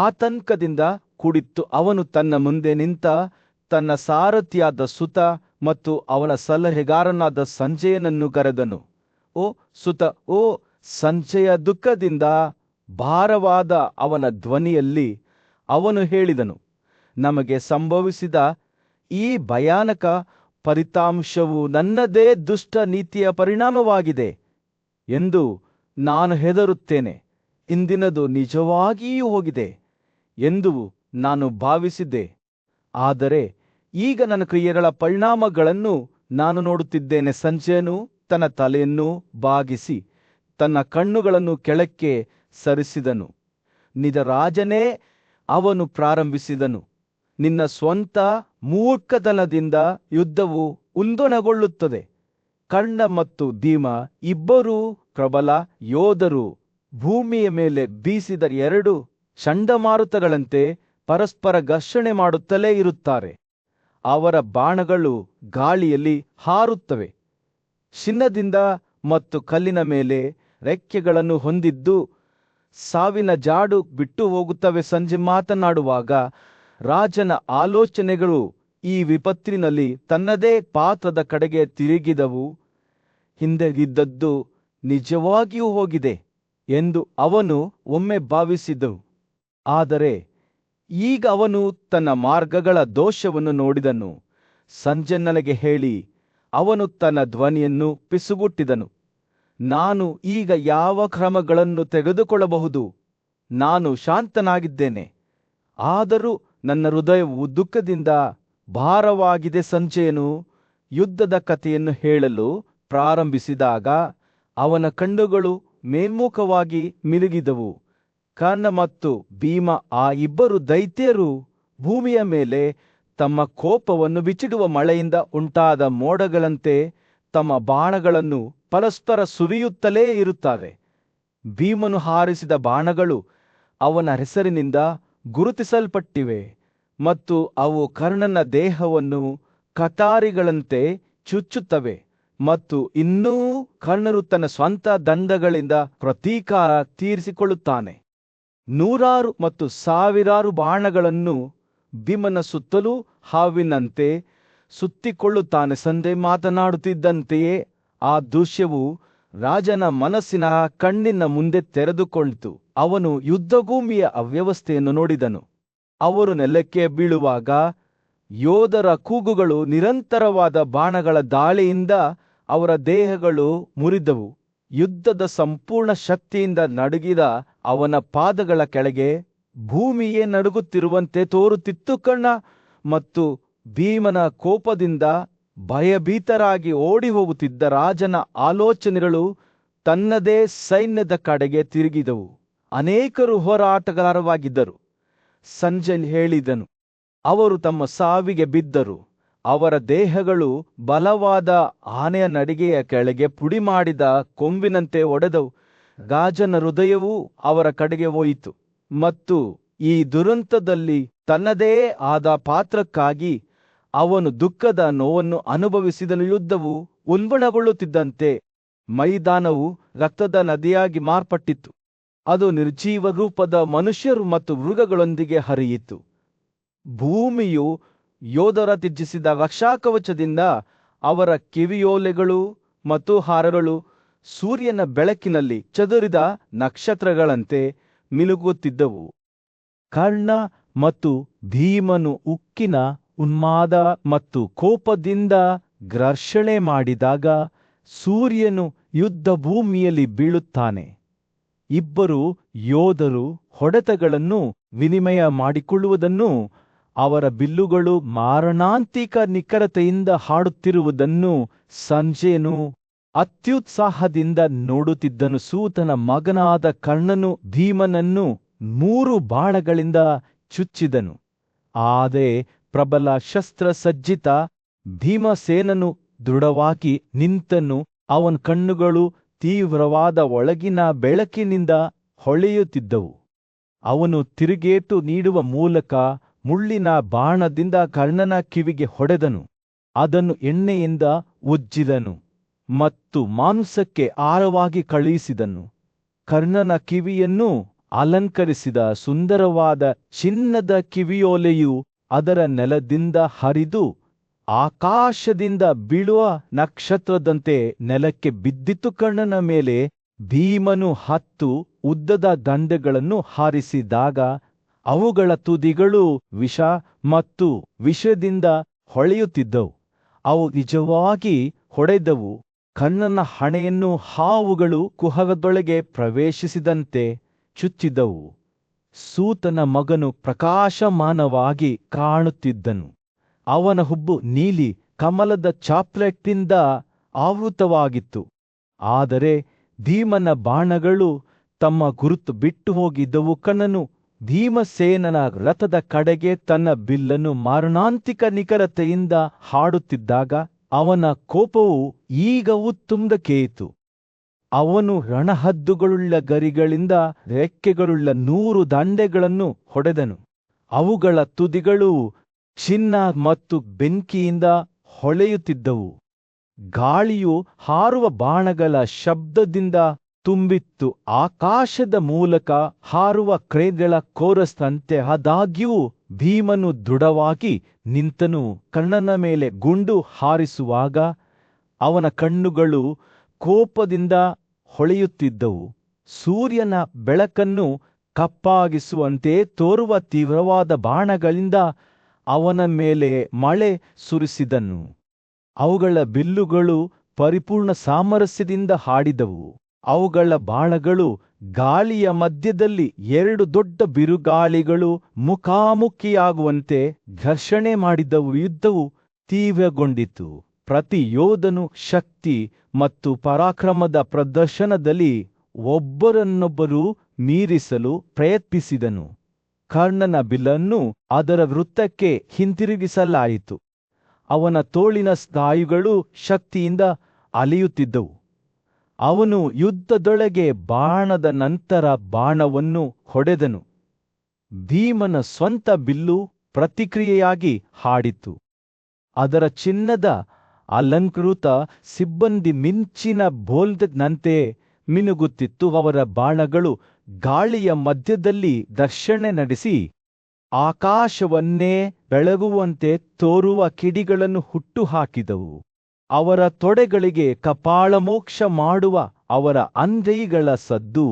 ಆತಂಕದಿಂದ ಕೂಡಿತ್ತು. ಅವನು ತನ್ನ ಮುಂದೆ ನಿಂತ ತನ್ನ ಸಾರಥಿಯಾದ ಸುತ ಮತ್ತು ಅವನ ಸಲಹೆಗಾರನಾದ ಸಂಜಯನನ್ನು ಕರೆದನು. ಓ ಸುತ, ಓ ಸಂಜಯ! ದುಃಖದಿಂದ ಭಾರವಾದ ಅವನ ಧ್ವನಿಯಲ್ಲಿ ಅವನು ಹೇಳಿದನು, ನಮಗೆ ಸಂಭವಿಸಿದ ಈ ಭಯಾನಕ ಫಲಿತಾಂಶವು ನನ್ನದೇ ದುಷ್ಟ ನೀತಿಯ ಪರಿಣಾಮವಾಗಿದೆ ಎಂದು ನಾನು ಹೆದರುತ್ತೇನೆ. ಇಂದಿನದು ನಿಜವಾಗಿಯೂ ಹೋಗಿದೆ ಎಂದು ನಾನು ಭಾವಿಸಿದ್ದೆ. ಆದರೆ ಈಗ ನನ್ನ ಕ್ರಿಯೆಗಳ ಪರಿಣಾಮಗಳನ್ನು ನಾನು ನೋಡುತ್ತಿದ್ದೇನೆ. ಸಂಜಯನು ತನ್ನ ತಲೆಯನ್ನು ಬಾಗಿಸಿ ತನ್ನ ಕಣ್ಣುಗಳನ್ನು ಕೆಳಕ್ಕೆ ಸರಿಸಿದನು. ನಿಜ ರಾಜನೇ, ಅವನು ಪ್ರಾರಂಭಿಸಿದನು. ನಿನ್ನ ಸ್ವಂತ ಮೂರ್ಖತನದಿಂದ ಯುದ್ಧವು ಉಲ್ಬಣಗೊಳ್ಳುತ್ತದೆ. ಕರ್ಣ ಮತ್ತು ಭೀಮ ಇಬ್ಬರೂ ಪ್ರಬಲ ಯೋಧರು. ಭೂಮಿಯ ಮೇಲೆ ಬೀಸಿದ 2 ಚಂಡಮಾರುತಗಳಂತೆ ಪರಸ್ಪರ ಘರ್ಷಣೆ ಮಾಡುತ್ತಲೇ ಇರುತ್ತಾರೆ. ಅವರ ಬಾಣಗಳು ಗಾಳಿಯಲ್ಲಿ ಹಾರುತ್ತವೆ. ಚಿನ್ನದಿಂದ ಮತ್ತು ಕಲ್ಲಿನ ಮೇಲೆ ರೆಕ್ಕೆಗಳನ್ನು ಹೊಂದಿದ್ದು ಸಾವಿನ ಜಾಡು ಬಿಟ್ಟು ಹೋಗುತ್ತವೆ. ಸಂಜೆ ಮಾತನಾಡುವಾಗ ರಾಜನ ಆಲೋಚನೆಗಳು ಈ ವಿಪತ್ತಿನಲ್ಲಿ ತನ್ನದೇ ಪಾತ್ರದ ಕಡೆಗೆ ತಿರುಗಿದವು. ಹಿಂದೆಗಿದ್ದದ್ದು ನಿಜವಾಗಿಯೂ ಹೋಗಿದೆ ಎಂದು ಅವನು ಒಮ್ಮೆ ಭಾವಿಸಿದನು. ಆದರೆ ಈಗ ಅವನು ತನ್ನ ಮಾರ್ಗಗಳ ದೋಷವನ್ನು ನೋಡಿದನು. ಸಂಜೆ ನನಗೆ ಹೇಳಿ ಅವನು ತನ್ನ ಧ್ವನಿಯನ್ನು ಪಿಸುಗುಟ್ಟಿದನು. ನಾನು ಈಗ ಯಾವ ಕ್ರಮಗಳನ್ನು ತೆಗೆದುಕೊಳ್ಳಬಹುದು? ನಾನು ಶಾಂತನಾಗಿದ್ದೇನೆ, ಆದರೂ ನನ್ನ ಹೃದಯವು ದುಃಖದಿಂದ ಭಾರವಾಗಿದೆ. ಸಂಜಯನು ಯುದ್ಧದ ಕಥೆಯನ್ನು ಹೇಳಲು ಪ್ರಾರಂಭಿಸಿದಾಗ ಅವನ ಕಣ್ಣುಗಳು ಮೇಲ್ಮುಖವಾಗಿ ಮಿನುಗಿದವು. ಕರ್ಣ ಮತ್ತು ಭೀಮ, ಆ ಇಬ್ಬರು ದೈತ್ಯರು ಭೂಮಿಯ ಮೇಲೆ ತಮ್ಮ ಕೋಪವನ್ನು ಬಿಚ್ಚಿಡುವ ಮಳೆಯಿಂದ ಉಂಟಾದ ಮೋಡಗಳಂತೆ ತಮ್ಮ ಬಾಣಗಳನ್ನು ಪರಸ್ಪರ ಸುರಿಯುತ್ತಲೇ ಇರುತ್ತಾರೆ. ಭೀಮನು ಹಾರಿಸಿದ ಬಾಣಗಳು ಅವನ ಹೆಸರಿನಿಂದ ಗುರುತಿಸಲ್ಪಟ್ಟಿವೆ ಮತ್ತು ಅವು ಕರ್ಣನ ದೇಹವನ್ನು ಕಟಾರಿಗಳಂತೆ ಚುಚ್ಚುತ್ತವೆ. ಮತ್ತು ಇನ್ನೂ ಕರ್ಣನು ತನ್ನ ಸ್ವಂತ ದಂಡಗಳಿಂದ ಪ್ರತೀಕಾರ ತೀರಿಸಿಕೊಳ್ಳುತ್ತಾನೆ. ನೂರಾರು ಮತ್ತು ಸಾವಿರಾರು ಬಾಣಗಳನ್ನು ಭೀಮನ ಸುತ್ತಲೂ ಹಾವಿನಂತೆ ಸುತ್ತಿಕೊಳ್ಳುತ್ತಾನೆ. ಸಂಜೆ ಮಾತನಾಡುತ್ತಿದ್ದಂತೆಯೇ ಆ ದೃಶ್ಯವು ರಾಜನ ಮನಸ್ಸಿನ ಕಣ್ಣಿನ ಮುಂದೆ ತೆರೆದುಕೊಂಡಿತು. ಅವನು ಯುದ್ಧಭೂಮಿಯ ಅವ್ಯವಸ್ಥೆಯನ್ನು ನೋಡಿದನು. ಅವರು ನೆಲಕ್ಕೆ ಬೀಳುವಾಗ ಯೋಧರ ಕೂಗುಗಳು, ನಿರಂತರವಾದ ಬಾಣಗಳ ದಾಳಿಯಿಂದ ಅವರ ದೇಹಗಳು ಮುರಿದವು. ಯುದ್ಧದ ಸಂಪೂರ್ಣ ಶಕ್ತಿಯಿಂದ ನಡುಗಿದ ಅವನ ಪಾದಗಳ ಕೆಳಗೆ ಭೂಮಿಯೇ ನಡುಗುತ್ತಿರುವಂತೆ ತೋರುತ್ತಿತ್ತು. ಕರ್ಣ ಮತ್ತು ಭೀಮನ ಕೋಪದಿಂದ ಭಯಭೀತರಾಗಿ ಓಡಿ ಹೋಗುತ್ತಿದ್ದ ರಾಜನ ಆಲೋಚನೆಗಳು ತನ್ನದೇ ಸೈನ್ಯದ ಕಡೆಗೆ ತಿರುಗಿದವು. ಅನೇಕರು ಹೋರಾಟಗಾರವಾಗಿದ್ದರು. ಸಂಜಯ್ ಹೇಳಿದನು, ಅವರು ತಮ್ಮ ಸಾವಿಗೆ ಬಿದ್ದರು. ಅವರ ದೇಹಗಳು ಬಲವಾದ ಆನೆಯ ನಡಿಗೆಯ ಕೆಳಗೆ ಪುಡಿಮಾಡಿದ ಕೊಂಬಿನಂತೆ ಒಡೆದವು. ರಾಜನ ಹೃದಯವು ಅವರ ಕಡೆಗೆ ಹೋಯಿತು ಮತ್ತು ಈ ದುರಂತದಲ್ಲಿ ತನ್ನದೇ ಆದ ಪಾತ್ರಕ್ಕಾಗಿ ಅವನು ದುಃಖದ ನೋವನ್ನು ಅನುಭವಿಸಿದನು. ಯುದ್ಧವು ಉಲ್ಬಣಗೊಳ್ಳುತ್ತಿದ್ದಂತೆ ಮೈದಾನವು ರಕ್ತದ ನದಿಯಾಗಿ ಮಾರ್ಪಟ್ಟಿತು. ಅದು ನಿರ್ಜೀವ ರೂಪದ ಮನುಷ್ಯರು ಮತ್ತು ಮೃಗಗಳೊಂದಿಗೆ ಹರಿಯಿತು. ಭೂಮಿಯು ಯೋಧರ ತ್ಯಜಿಸಿದ ರಕ್ಷಾಕವಚದಿಂದ ಅವರ ಕಿವಿಯೋಲೆಗಳು ಮತ್ತು ಹಾರಗಳು ಸೂರ್ಯನ ಬೆಳಕಿನಲ್ಲಿ ಚದುರಿದ ನಕ್ಷತ್ರಗಳಂತೆ ಮಿನುಗುತ್ತಿದ್ದವು. ಕರ್ಣ ಮತ್ತು ಭೀಮನು ಉಕ್ಕಿನ ಉನ್ಮಾದ ಮತ್ತು ಕೋಪದಿಂದ ಘರ್ಷಣೆ ಮಾಡಿದಾಗ ಸೂರ್ಯನು ಯುದ್ಧ ಭೂಮಿಯಲ್ಲಿ ಬೀಳುತ್ತಾನೆ. ಇಬ್ಬರು ಯೋಧರು ಹೊಡೆತಗಳನ್ನು ವಿನಿಮಯ ಮಾಡಿಕೊಳ್ಳುವುದನ್ನು, ಅವರ ಬಿಲ್ಲುಗಳು ಮಾರಣಾಂತಿಕ ನಿಖರತೆಯಿಂದ ಹಾಡುತ್ತಿರುವುದನ್ನು ಸಂಜಯನು ಅತ್ಯುತ್ಸಾಹದಿಂದ ನೋಡುತ್ತಿದ್ದನು. ಸೂತನ ಮಗನಾದ ಕರ್ಣನು ಭೀಮನನ್ನು 3 ಬಾಣಗಳಿಂದ ಚುಚ್ಚಿದನು. ಆದರೆ ಪ್ರಬಲ ಶಸ್ತ್ರಸಜ್ಜಿತ ಭೀಮಸೇನನು ದೃಢವಾಗಿ ನಿಂತನು. ಅವನ ಕಣ್ಣುಗಳು ತೀವ್ರವಾದ ಒಳಗಿನ ಬೆಳಕಿನಿಂದ ಹೊಳೆಯುತ್ತಿದ್ದವು. ಅವನು ತಿರುಗೇಟು ನೀಡುವ ಮೂಲಕ ಮುಳ್ಳಿನ ಬಾಣದಿಂದ ಕರ್ಣನ ಕಿವಿಗೆ ಹೊಡೆದನು. ಅದನ್ನು ಎಣ್ಣೆಯಿಂದ ಉಜ್ಜಿದನು ಮತ್ತು ಮಾಂಸಕ್ಕೆ ಆಳವಾಗಿ ಕಳುಹಿಸಿದನು. ಕರ್ಣನ ಕಿವಿಯನ್ನು ಅಲಂಕರಿಸಿದ ಸುಂದರವಾದ ಚಿನ್ನದ ಕಿವಿಯೋಲೆಯು ಅದರ ನೆಲದಿಂದ ಹರಿದು ಆಕಾಶದಿಂದ ಬೀಳುವ ನಕ್ಷತ್ರದಂತೆ ನೆಲಕ್ಕೆ ಬಿದ್ದಿತು. ಕರ್ಣನ ಮೇಲೆ ಭೀಮನು 10 ಉದ್ದದ ದಂಡಗಳನ್ನು ಹಾರಿಸಿದಾಗ ಅವುಗಳ ತುದಿಗಳು ವಿಷ ಮತ್ತು ವಿಷದಿಂದ ಹೊಳೆಯುತ್ತಿದ್ದವು. ಅವು ನಿಜವಾಗಿ ಹೊಡೆದವು. ಕರ್ಣನ ಹಣೆಯನ್ನು ಹಾವುಗಳು ಕುಹರದೊಳಗೆ ಪ್ರವೇಶಿಸಿದಂತೆ ಚುಚ್ಚಿದವು. ಸೂತನ ಮಗನು ಪ್ರಕಾಶಮಾನವಾಗಿ ಕಾಣುತ್ತಿದ್ದನು. ಅವನ ಹುಬ್ಬು ನೀಲಿ ಕಮಲದ ಚಾಕ್ಲೇಟ್ನಿಂದ ಆವೃತವಾಗಿತ್ತು. ಆದರೆ ಭೀಮನ ಬಾಣಗಳು ತಮ್ಮ ಗುರುತು ಬಿಟ್ಟು ಹೋಗಿದ್ದವು. ಕರ್ಣನು ಭೀಮಸೇನನ ರಥದ ಕಡೆಗೆ ತನ್ನ ಬಿಲ್ಲನ್ನು ಮಾರಣಾಂತಿಕ ನಿಖರತೆಯಿಂದ ಹಾಡುತ್ತಿದ್ದಾಗ ಅವನ ಕೋಪವು ಈಗ ಉತ್ತುಂಗಕ್ಕೇರಿತು. ಅವನು ರಣಹದ್ದುಗಳುಳ್ಳ ಗರಿಗಳಿಂದ ರೆಕ್ಕೆಗಳುಳ್ಳ 100 ದಂಡೆಗಳನ್ನು ಹೊಡೆದನು. ಅವುಗಳ ತುದಿಗಳು ಚಿನ್ನ ಮತ್ತು ಬೆಂಕಿಯಿಂದ ಹೊಳೆಯುತ್ತಿದ್ದವು. ಗಾಳಿಯು ಹಾರುವ ಬಾಣಗಳ ಶಬ್ದದಿಂದ ತುಂಬಿತ್ತು. ಆಕಾಶದ ಮೂಲಕ ಹಾರುವ ಕ್ರೇಗಳ ಕೋರಸ್ನಂತೆ ಆದಾಗ್ಯೂ ಭೀಮನು ದೃಢವಾಗಿ ನಿಂತನು. ಕರ್ಣನ ಮೇಲೆ ಗುಂಡು ಹಾರಿಸುವಾಗ ಅವನ ಕಣ್ಣುಗಳು ಕೋಪದಿಂದ ಹೊಳೆಯುತ್ತಿದ್ದವು. ಸೂರ್ಯನ ಬೆಳಕನ್ನು ಕಪ್ಪಾಗಿಸುವಂತೆ ತೋರುವ ತೀವ್ರವಾದ ಬಾಣಗಳಿಂದ ಅವನ ಮೇಲೆ ಮಳೆ ಸುರಿಸಿದನು. ಅವುಗಳ ಬಿಲ್ಲುಗಳು ಪರಿಪೂರ್ಣ ಸಾಮರಸ್ಯದಿಂದ ಹಾಡಿದವು. ಅವುಗಳ ಬಾಣಗಳು ಗಾಳಿಯ ಮಧ್ಯದಲ್ಲಿ ಎರಡು ದೊಡ್ಡ ಬಿರುಗಾಳಿಗಳು ಮುಖಾಮುಖಿಯಾಗುವಂತೆ ಘರ್ಷಣೆ ಮಾಡಿದವು. ಯುದ್ಧವು ತೀವ್ರಗೊಂಡಿತು. ಪ್ರತಿ ಯೋಧನು ಶಕ್ತಿ ಮತ್ತು ಪರಾಕ್ರಮದ ಪ್ರದರ್ಶನದಲ್ಲಿ ಒಬ್ಬರನ್ನೊಬ್ಬರು ಮೀರಿಸಲು ಪ್ರಯತ್ನಿಸಿದನು. ಕರ್ಣನ ಬಿಲ್ಲನ್ನು ಅದರ ವೃತ್ತಕ್ಕೆ ಹಿಂತಿರುಗಿಸಲಾಯಿತು. ಅವನ ತೋಳಿನ ಸ್ನಾಯುಗಳು ಶಕ್ತಿಯಿಂದ ಅಲಿಯುತ್ತಿದ್ದವು. ಅವನು ಯುದ್ಧದೊಳಗೆ ಬಾಣದ ನಂತರ ಬಾಣವನ್ನು ಹೊಡೆದನು. ಭೀಮನ ಸ್ವಂತ ಬಿಲ್ಲು ಪ್ರತಿಕ್ರಿಯೆಯಾಗಿ ಹಾಡಿತು. ಅದರ ಚಿನ್ನದ ಅಲಂಕೃತ ಸಿಬ್ಬಂದಿ ಮಿಂಚಿನ ಬೋಲ್ಟ್ನಂತೆ ಮಿನುಗುತ್ತಿತ್ತು. ಅವರ ಬಾಣಗಳು ಗಾಳಿಯ ಮಧ್ಯದಲ್ಲಿ ಘರ್ಷಣೆ ನಡೆಸಿ ಆಕಾಶವನ್ನೇ ಬೆಳಗುವಂತೆ ತೋರುವ ಕಿಡಿಗಳನ್ನು ಹುಟ್ಟುಹಾಕಿದವು. ಅವರ ತೊಡೆಗಳಿಗೆ ಕಪಾಳಮೋಕ್ಷ ಮಾಡುವ ಅವರ ಅಂಗೈಗಳ ಸದ್ದು,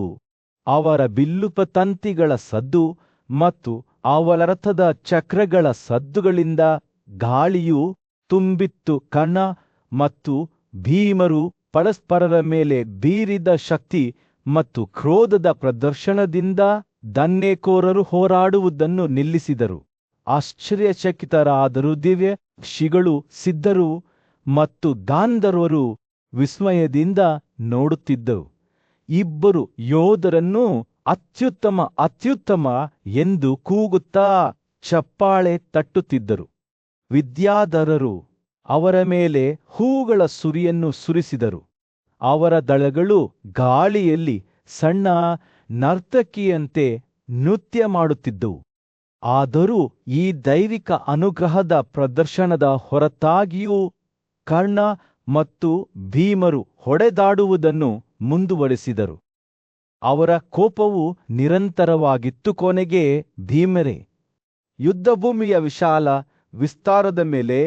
ಅವರ ಬಿಲ್ಲುಪತಂತಿಗಳ ಸದ್ದು ಮತ್ತು ಅವರ ರಥದ ಚಕ್ರಗಳ ಸದ್ದುಗಳಿಂದ ಗಾಳಿಯು ತುಂಬಿತ್ತು. ಕರ್ಣ ಮತ್ತು ಭೀಮರು ಪರಸ್ಪರರ ಮೇಲೆ ಬೀರಿದ ಶಕ್ತಿ ಮತ್ತು ಕ್ರೋಧದ ಪ್ರದರ್ಶನದಿಂದ ದನ್ನೇಕೋರರು ಹೋರಾಡುವುದನ್ನು ನಿಲ್ಲಿಸಿದರು. ಆಶ್ಚರ್ಯಚಕಿತರಾದರು. ದಿವ್ಯ ಋಷಿಗಳು, ಸಿದ್ಧರು ಮತ್ತು ಗಾಂಧರ್ವರು ವಿಸ್ಮಯದಿಂದ ನೋಡುತ್ತಿದ್ದರು. ಇಬ್ಬರು ಯೋಧರನ್ನು ಅತ್ಯುತ್ತಮ ಅತ್ಯುತ್ತಮ ಎಂದು ಕೂಗುತ್ತಾ ಚಪ್ಪಾಳೆ ತಟ್ಟುತ್ತಿದ್ದರು. ವಿದ್ಯಾಧರರು ಅವರ ಮೇಲೆ ಹೂಗಳ ಸುರಿಯನ್ನು ಸುರಿಸಿದರು. ಅವರ ದಳಗಳು ಗಾಳಿಯಲ್ಲಿ ಸಣ್ಣ ನರ್ತಕಿಯಂತೆ ನೃತ್ಯ ಮಾಡುತ್ತಿದ್ದವು. ಆದರೂ ಈ ದೈವಿಕ ಅನುಗ್ರಹದ ಪ್ರದರ್ಶನದ ಹೊರತಾಗಿಯೂ ಕರ್ಣ ಮತ್ತು ಭೀಮರು ಹೊಡೆದಾಡುವುದನ್ನು ಮುಂದುವರೆಸಿದರು. ಅವರ ಕೋಪವು ನಿರಂತರವಾಗಿತ್ತು. ಕೊನೆಗೆ ಭೀಮರೇ, ಯುದ್ಧಭೂಮಿಯ ವಿಶಾಲ ವಿಸ್ತಾರದ ಮೇಲೆ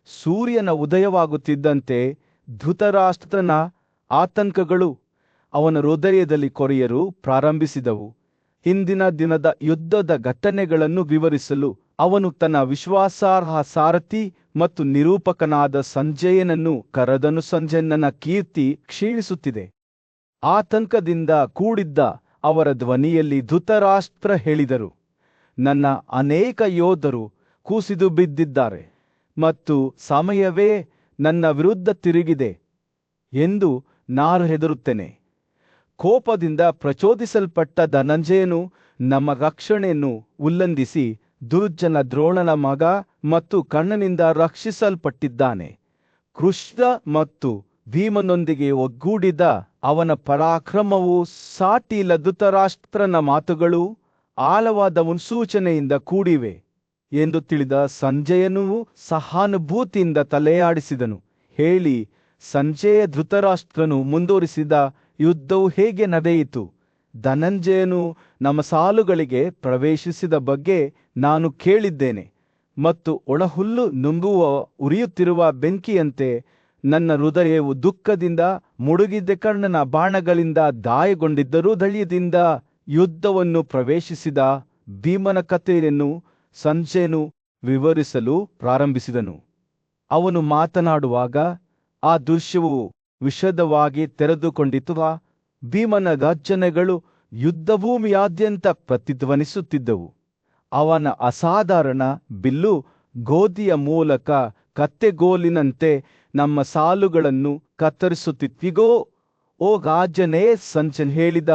ಸೂರ್ಯನ ಉದಯವಾಗುತ್ತಿದ್ದಂತೆ ಧೃತರಾಷ್ಟ್ರನ ಆತಂಕಗಳು ಅವನ ಹೃದಯದಲ್ಲಿ ಕೊರೆಯಲು ಪ್ರಾರಂಭಿಸಿದವು. ಹಿಂದಿನ ದಿನದ ಯುದ್ಧದ ಘಟನೆಗಳನ್ನು ವಿವರಿಸಲು ಅವನು ತನ್ನ ವಿಶ್ವಾಸಾರ್ಹ ಸಾರಥಿ ಮತ್ತು ನಿರೂಪಕನಾದ ಸಂಜಯನನ್ನು ಕರೆದನು. ಸಂಜಯನ ಕೀರ್ತಿ ಕ್ಷೀಣಿಸುತ್ತಿದೆ. ಆತಂಕದಿಂದ ಕೂಡಿದ್ದ ಅವರ ಧ್ವನಿಯಲ್ಲಿ ಧೃತರಾಷ್ಟ್ರ ಹೇಳಿದರು, ನನ್ನ ಅನೇಕ ಯೋಧರು ಕುಸಿದು ಬಿದ್ದಿದ್ದಾರೆ ಮತ್ತು ಸಮಯವೇ ನನ್ನ ವಿರುದ್ಧ ತಿರುಗಿದೆ ಎಂದು ನಾನು ಹೆದರುತ್ತೇನೆ. ಕೋಪದಿಂದ ಪ್ರಚೋದಿಸಲ್ಪಟ್ಟ ಧನಂಜಯನು ನಮ್ಮ ರಕ್ಷಣೆಯನ್ನು ಉಲ್ಲಂಘಿಸಿ ದುರ್ಜನ ದ್ರೋಣನ ಮಗ ಮತ್ತು ಕರ್ಣನಿಂದ ರಕ್ಷಿಸಲ್ಪಟ್ಟಿದ್ದಾನೆ. ಕೃಷ್ಣ ಮತ್ತು ಭೀಮನೊಂದಿಗೆ ಒಗ್ಗೂಡಿದ ಅವನ ಪರಾಕ್ರಮವು ಸಾಟಿಯಿಲ್ಲ. ಧೃತರಾಷ್ಟ್ರನ ಮಾತುಗಳು ಆಳವಾದ ಮುನ್ಸೂಚನೆಯಿಂದ ಕೂಡಿವೆ ಎಂದು ತಿಳಿದ ಸಂಜಯನು ಸಹಾನುಭೂತಿಯಿಂದ ತಲೆಯಾಡಿಸಿದನು. ಹೇಳಿ ಸಂಜಯ ಧೃತರಾಷ್ಟ್ರನು ಮುಂದುವರಿಸಿದ, ಯುದ್ಧವು ಹೇಗೆ ನಡೆಯಿತು? ಧನಂಜಯನು ನಮ್ಮ ಸಾಲುಗಳಿಗೆ ಪ್ರವೇಶಿಸಿದ ಬಗ್ಗೆ ನಾನು ಕೇಳಿದ್ದೇನೆ ಮತ್ತು ಒಳಹುಲ್ಲು ನುಂಗುವ ಉರಿಯುತ್ತಿರುವ ಬೆಂಕಿಯಂತೆ ನನ್ನ ಹೃದಯವು ದುಃಖದಿಂದ ಮುಳುಗಿದೆ. ಕರ್ಣನ ಬಾಣಗಳಿಂದ ಗಾಯಗೊಂಡಿದ್ದರೂ ಧೈರ್ಯದಿಂದ ಯುದ್ಧವನ್ನು ಪ್ರವೇಶಿಸಿದ ಭೀಮನ ಕಥೆಯನ್ನು ಸಂಜಯನು ವಿವರಿಸಲು ಪ್ರಾರಂಭಿಸಿದನು. ಅವನು ಮಾತನಾಡುವಾಗ ಆ ದೃಶ್ಯವು ವಿಶದವಾಗಿ ತೆರೆದುಕೊಂಡಿತು. ಭೀಮನ ಗರ್ಜನೆಗಳು ಯುದ್ಧಭೂಮಿಯಾದ್ಯಂತ ಪ್ರತಿಧ್ವನಿಸುತ್ತಿದ್ದವು. ಅವನ ಅಸಾಧಾರಣ ಬಿಲ್ಲು ಗೋಧಿಯ ಮೂಲಕ ಕತ್ತೆಗೋಲಿನಂತೆ ನಮ್ಮ ಸಾಲುಗಳನ್ನು ಕತ್ತರಿಸುತ್ತಿತ್ತಿಗೋ. ಓ ರಾಜನೇ, ಸಂಜಯನ್ ಹೇಳಿದ,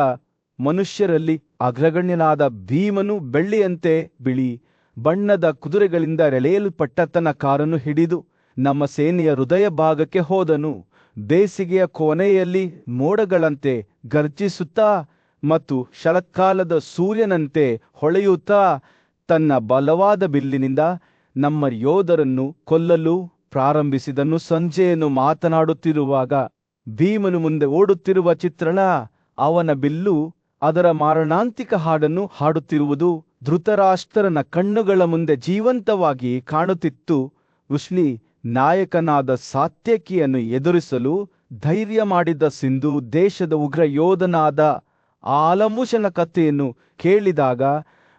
ಮನುಷ್ಯರಲ್ಲಿ ಅಗ್ರಗಣ್ಯನಾದ ಭೀಮನು ಬೆಳ್ಳಿಯಂತೆ ಬಿಳಿ ಬಣ್ಣದ ಕುದುರೆಗಳಿಂದ ಎಳೆಯಲ್ಪಟ್ಟ ತನ್ನ ಕಾರನ್ನು ಹಿಡಿದು ನಮ್ಮ ಸೇನೆಯ ಹೃದಯ ಭಾಗಕ್ಕೆ ಹೋದನು. ಬೇಸಿಗೆಯ ಕೊನೆಯಲ್ಲಿ ಮೋಡಗಳಂತೆ ಗರ್ಜಿಸುತ್ತಾ ಮತ್ತು ಶರತ್ಕಾಲದ ಸೂರ್ಯನಂತೆ ಹೊಳೆಯುತ್ತಾ ತನ್ನ ಬಲವಾದ ಬಿಲ್ಲಿನಿಂದ ನಮ್ಮ ಯೋಧರನ್ನು ಕೊಲ್ಲಲು ಪ್ರಾರಂಭಿಸಿದನು. ಸಂಜಯನು ಮಾತನಾಡುತ್ತಿರುವಾಗ ಭೀಮನು ಮುಂದೆ ಓಡುತ್ತಿರುವ ಚಿತ್ರಣ ಅವನ ಬಿಲ್ಲು ಅದರ ಮಾರಣಾಂತಿಕ ಹಾಡನ್ನು ಹಾಡುತ್ತಿರುವುದು ಧೃತರಾಷ್ಟ್ರನ ಕಣ್ಣುಗಳ ಮುಂದೆ ಜೀವಂತವಾಗಿ ಕಾಣುತ್ತಿತ್ತು. ಉಶ್ಲಿ ನಾಯಕನಾದ ಸಾತ್ಯಕಿಯನ್ನು ಎದುರಿಸಲು ಧೈರ್ಯ ಮಾಡಿದ ಸಿಂಧು ದೇಶದ ಉಗ್ರ ಯೋಧನಾದ ಆಲಮೂಷನ ಕಥೆಯನ್ನು ಕೇಳಿದಾಗ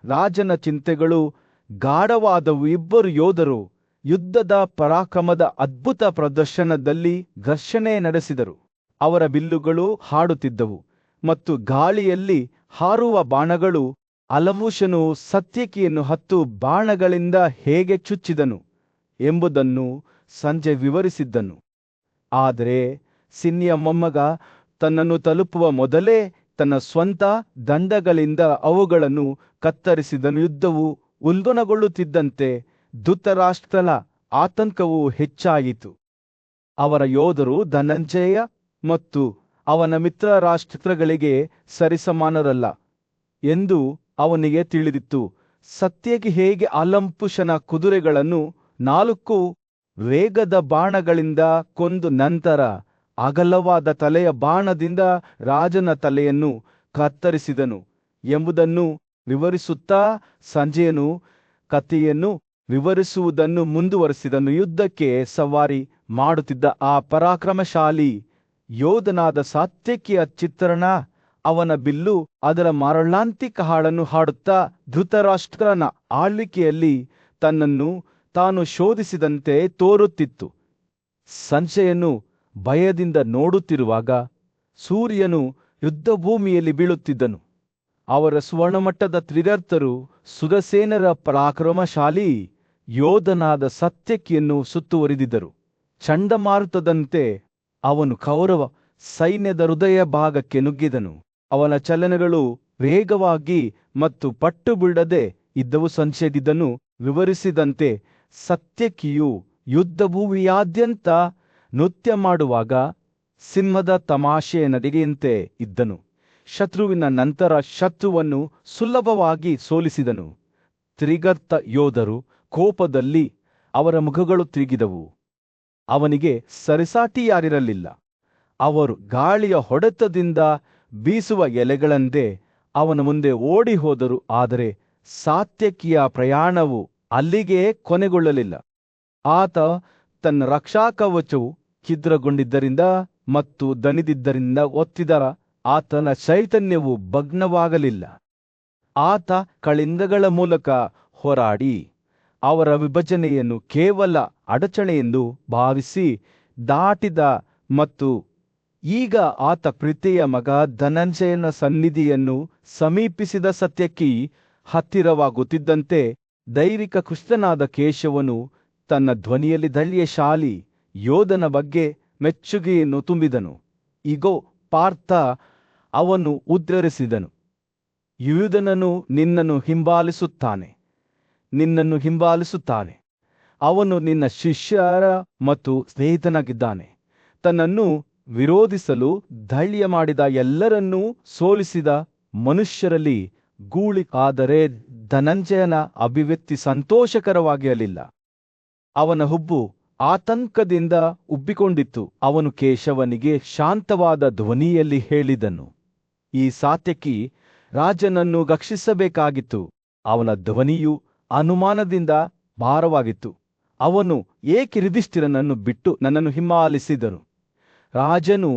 ರಾಜನ ಚಿಂತೆಗಳು ಗಾಢವಾದವು. ಇಬ್ಬರು ಯೋಧರು ಯುದ್ಧದ ಪರಾಕ್ರಮದ ಅದ್ಭುತ ಪ್ರದರ್ಶನದಲ್ಲಿ ಘರ್ಷಣೆ ನಡೆಸಿದರು. ಅವರ ಬಿಲ್ಲುಗಳು ಹಾಡುತ್ತಿದ್ದವು ಮತ್ತು ಗಾಳಿಯಲ್ಲಿ ಹಾರುವ ಬಾಣಗಳು. ಅಲಮೂಷನು ಸತ್ಯಕಿಯನ್ನು 10 ಬಾಣಗಳಿಂದ ಹೇಗೆ ಚುಚ್ಚಿದನು ಎಂಬುದನ್ನು ಸಂಜೆ ವಿವರಿಸಿದ್ದನು. ಆದರೆ ಸಿನ್ನಿಯ ಮೊಮ್ಮಗ ತನ್ನನ್ನು ತಲುಪುವ ಮೊದಲೇ ತನ್ನ ಸ್ವಂತ ದಂಡಗಳಿಂದ ಅವುಗಳನ್ನು ಕತ್ತರಿಸಿದನು. ಯುದ್ಧವು ಉಲ್ಬಣಗೊಳ್ಳುತ್ತಿದ್ದಂತೆ ಧೃತರಾಷ್ಟ್ರನ ಆತಂಕವು ಹೆಚ್ಚಾಯಿತು. ಅವರ ಯೋಧರು ಧನಂಜಯ ಮತ್ತು ಅವನ ಮಿತ್ರ ರಾಷ್ಟ್ರಗಳಿಗೆ ಸರಿಸಮಾನರಲ್ಲ ಎಂದು ಅವನಿಗೆ ತಿಳಿದಿತ್ತು. ಸತ್ಯಕಿ ಹೇಗೆ ಅಲಂಪುಷನ ಕುದುರೆಗಳನ್ನು 4 ವೇಗದ ಬಾಣಗಳಿಂದ ಕೊಂದು ನಂತರ ಅಗಲವಾದ ತಲೆಯ ಬಾಣದಿಂದ ರಾಜನ ತಲೆಯನ್ನು ಕತ್ತರಿಸಿದನು ಎಂಬುದನ್ನು ವಿವರಿಸುತ್ತಾ ಸಂಜಯನು ಕಥೆಯನ್ನು ವಿವರಿಸುವುದನ್ನು ಮುಂದುವರೆಸಿದನು. ಯುದ್ಧಕ್ಕೆ ಸವಾರಿ ಮಾಡುತ್ತಿದ್ದ ಆ ಪರಾಕ್ರಮಶಾಲಿ ಯೋಧನಾದ ಸಾತ್ಯಕಿಯ ಚಿತ್ರಣ, ಅವನ ಬಿಲ್ಲು ಅದರ ಮಾರಣಾಂತಿಕ ಹಾಡನ್ನು ಹಾಡುತ್ತಾ ಧೃತರಾಷ್ಟ್ರನ ಆಳ್ವಿಕೆಯಲ್ಲಿ ತನ್ನನ್ನು ತಾನು ಶೋಧಿಸಿದಂತೆ ತೋರುತ್ತಿತ್ತು. ಸಂಜಯನು ಭಯದಿಂದ ನೋಡುತ್ತಿರುವಾಗ ಸೂರ್ಯನು ಯುದ್ಧಭೂಮಿಯಲ್ಲಿ ಬೀಳುತ್ತಿದ್ದನು. ಅವರ ಸ್ವರ್ಣಮಟ್ಟದ ತ್ರಿರಥರು ಸುರಸೇನರ ಪರಾಕ್ರಮಶಾಲಿ ಯೋಧನಾದ ಸತ್ಯಕಿಯನ್ನು ಸುತ್ತುವರಿದಿದ್ದರು. ಚಂಡಮಾರುತದಂತೆ ಅವನು ಕೌರವ ಸೈನ್ಯದ ಹೃದಯ ಭಾಗಕ್ಕೆ ನುಗ್ಗಿದನು. ಅವನ ಚಲನೆಗಳು ವೇಗವಾಗಿ ಮತ್ತು ಪಟ್ಟು ಬಿಡದೆ ಇದ್ದವು. ಸಂಚಯದಿದ್ದನು ವಿವರಿಸಿದಂತೆ ಸತ್ಯಕಿಯು ಯುದ್ಧಭೂಮಿಯಾದ್ಯಂತ ನೃತ್ಯ ಮಾಡುವಾಗ ಸಿಂಹದ ತಮಾಷೆಯ ನಡಿಗೆಯಂತೆ ಇದ್ದನು. ಶತ್ರುವಿನ ನಂತರ ಶತ್ರುವನ್ನು ಸುಲಭವಾಗಿ ಸೋಲಿಸಿದನು. ತ್ರಿಗರ್ತ ಯೋಧರು ಕೋಪದಲ್ಲಿ ಅವರ ಮುಖಗಳು ತಿರುಗಿದವು. ಅವನಿಗೆ ಸರಿಸಾಟಿಯಾರಿರಲಿಲ್ಲ. ಅವರು ಗಾಳಿಯ ಹೊಡೆತದಿಂದ ಬೀಸುವ ಎಲೆಗಳಂತೆ ಅವನ ಮುಂದೆ ಓಡಿ ಹೋದರು. ಆದರೆ ಸಾತ್ಯಕಿಯ ಪ್ರಯಾಣವು ಅಲ್ಲಿಗೆ ಕೊನೆಗೊಳ್ಳಲಿಲ್ಲ. ಆತ ತನ್ನ ರಕ್ಷಾಕವಚವು ಛಿದ್ರಗೊಂಡಿದ್ದರಿಂದ ಮತ್ತು ದಣಿದಿದ್ದರಿಂದ ಒತ್ತಿದ ಆತನ ಚೈತನ್ಯವು ಭಗ್ನವಾಗಲಿಲ್ಲ. ಆತ ಕಳಿಂಗಗಳ ಮೂಲಕ ಹೋರಾಡಿ ಅವರ ವಿಭಜನೆಯನ್ನು ಕೇವಲ ಅಡಚಣೆಯೆಂದು ಭಾವಿಸಿ ದಾಟಿದ ಮತ್ತು ಈಗ ಆತ ಪ್ರೀತಿಯ ಮಗ ಧನಂಜಯನ ಸನ್ನಿಧಿಯನ್ನು ಸಮೀಪಿಸಿದ. ಸತ್ಯಕಿ ಹತ್ತಿರವಾಗುತ್ತಿದ್ದಂತೆ ದೈವಿಕ ಕೃಷ್ಣನಾದ ಕೇಶವನು ತನ್ನ ಧ್ವನಿಯಲ್ಲಿ ಧೈರ್ಯಶಾಲಿ ಯೋಧನ ಬಗ್ಗೆ ಮೆಚ್ಚುಗೆಯನ್ನು ತುಂಬಿದನು. ಇಗೋ ಪಾರ್ಥ, ಅವನು ಉದ್ಗರಿಸಿದನು, ಯೂದನನು ನಿನ್ನನ್ನು ಹಿಂಬಾಲಿಸುತ್ತಾನೆ. ಅವನು ನಿನ್ನ ಶಿಷ್ಯರ ಮತ್ತು ಸ್ನೇಹಿತನಾಗಿದ್ದಾನೆ. ತನ್ನನ್ನು ವಿರೋಧಿಸಲು ಧೈರ್ಯ ಮಾಡಿದ ಎಲ್ಲರನ್ನೂ ಸೋಲಿಸಿದ ಮನುಷ್ಯರಲ್ಲಿ ಗೂಳಿ. ಆದರೆ ಧನಂಜಯನ ಅಭಿವ್ಯಕ್ತಿ ಸಂತೋಷಕರವಾಗಿರಲಿಲ್ಲ. ಅವನ ಹುಬ್ಬು ಆತಂಕದಿಂದ ಉಬ್ಬಿಕೊಂಡಿತ್ತು. ಅವನು ಕೇಶವನಿಗೆ ಶಾಂತವಾದ ಧ್ವನಿಯಲ್ಲಿ ಹೇಳಿದನು, ಈ ಸಾತ್ಯಕಿ ರಾಜನನ್ನು ರಕ್ಷಿಸಬೇಕಾಗಿತ್ತು. ಅವನ ಧ್ವನಿಯು ಅನುಮಾನದಿಂದ ಭಾರವಾಗಿತ್ತು. ಅವನು ಏಕೆ ಯುಧಿಷ್ಠಿರನನ್ನು ಬಿಟ್ಟು ನನ್ನನ್ನು ಹಿಂಬಾಲಿಸಿದನು? ರಾಜನು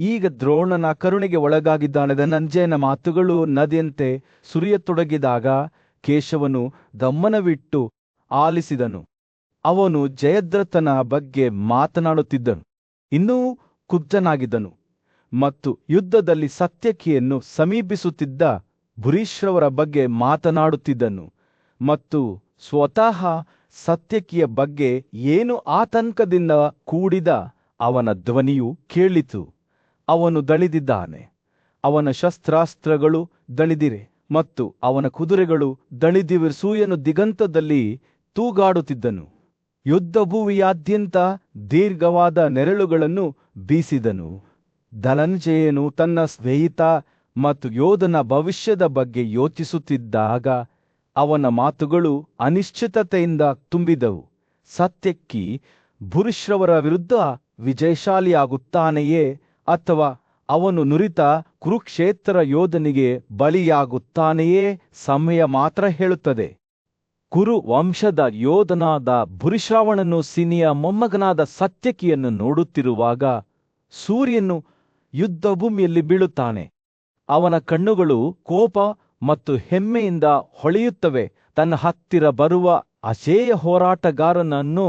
ಈಗ ದ್ರೋಣನ ಕರುಣೆಗೆ ಒಳಗಾಗಿದ್ದಾನೆ. ಧನಂಜಯನ ಮಾತುಗಳು ನದಿಯಂತೆ ಸುರಿಯತೊಡಗಿದಾಗ ಕೇಶವನು ಗಮನವಿಟ್ಟು ಆಲಿಸಿದನು. ಅವನು ಜಯದ್ರಥನ ಬಗ್ಗೆ ಮಾತನಾಡುತ್ತಿದ್ದನು. ಇನ್ನೂ ಕುಬ್ಜನಾಗಿದ್ದನು ಮತ್ತು ಯುದ್ಧದಲ್ಲಿ ಸತ್ಯಕಿಯನ್ನು ಸಮೀಪಿಸುತ್ತಿದ್ದ ಭೂರಿಶ್ರವರ ಬಗ್ಗೆ ಮಾತನಾಡುತ್ತಿದ್ದನು ಮತ್ತು ಸ್ವತಃ ಸತ್ಯಕಿಯ ಬಗ್ಗೆ ಏನು ಆತಂಕದಿಂದ ಕೂಡಿದ ಅವನ ಧ್ವನಿಯು ಕೇಳಿತು. ಅವನು ದಣಿದಿದ್ದಾನೆ. ಅವನ ಶಸ್ತ್ರಾಸ್ತ್ರಗಳು ದಣಿದಿವೆ ಮತ್ತು ಅವನ ಕುದುರೆಗಳು ದಣಿದಿವೆ. ಸೂರ್ಯನು ದಿಗಂತದಲ್ಲಿ ತೂಗಾಡುತ್ತಿದ್ದನು. ಯುದ್ಧಭೂಮಿಯಾದ್ಯಂತ ದೀರ್ಘವಾದ ನೆರಳುಗಳನ್ನು ಬೀಸಿದನು. ಧನಂಜಯನು ತನ್ನ ಸ್ನೇಹಿತ ಮತ್ತು ಯೋಧನ ಭವಿಷ್ಯದ ಬಗ್ಗೆ ಯೋಚಿಸುತ್ತಿದ್ದಾಗ ಅವನ ಮಾತುಗಳು ಅನಿಶ್ಚಿತತೆಯಿಂದ ತುಂಬಿದವು. ಸತ್ಯಕಿ ಭೂರಿಶ್ರವರ ವಿರುದ್ಧ ವಿಜಯಶಾಲಿಯಾಗುತ್ತಾನೆಯೇ ಅಥವಾ ಅವನು ನುರಿತ ಕುರುಕ್ಷೇತ್ರ ಯೋಧನಿಗೆ ಬಲಿಯಾಗುತ್ತಾನೆಯೇ ಸಮಯ ಮಾತ್ರ ಹೇಳುತ್ತದೆ. ಕುರು ವಂಶದ ಯೋಧನಾದ ಭೂರಿಶ್ರವಣನು ಸಿನಿಯ ಮೊಮ್ಮಗನಾದ ಸತ್ಯಕಿಯನ್ನು ನೋಡುತ್ತಿರುವಾಗ ಸೂರ್ಯನು ಯುದ್ಧಭೂಮಿಯಲ್ಲಿ ಬೀಳುತ್ತಾನೆ. ಅವನ ಕಣ್ಣುಗಳು ಕೋಪ ಮತ್ತು ಹೆಮ್ಮೆಯಿಂದ ಹೊಳೆಯುತ್ತವೆ. ತನ್ನ ಹತ್ತಿರ ಬರುವ ಅಜೇಯ ಹೋರಾಟಗಾರನನ್ನು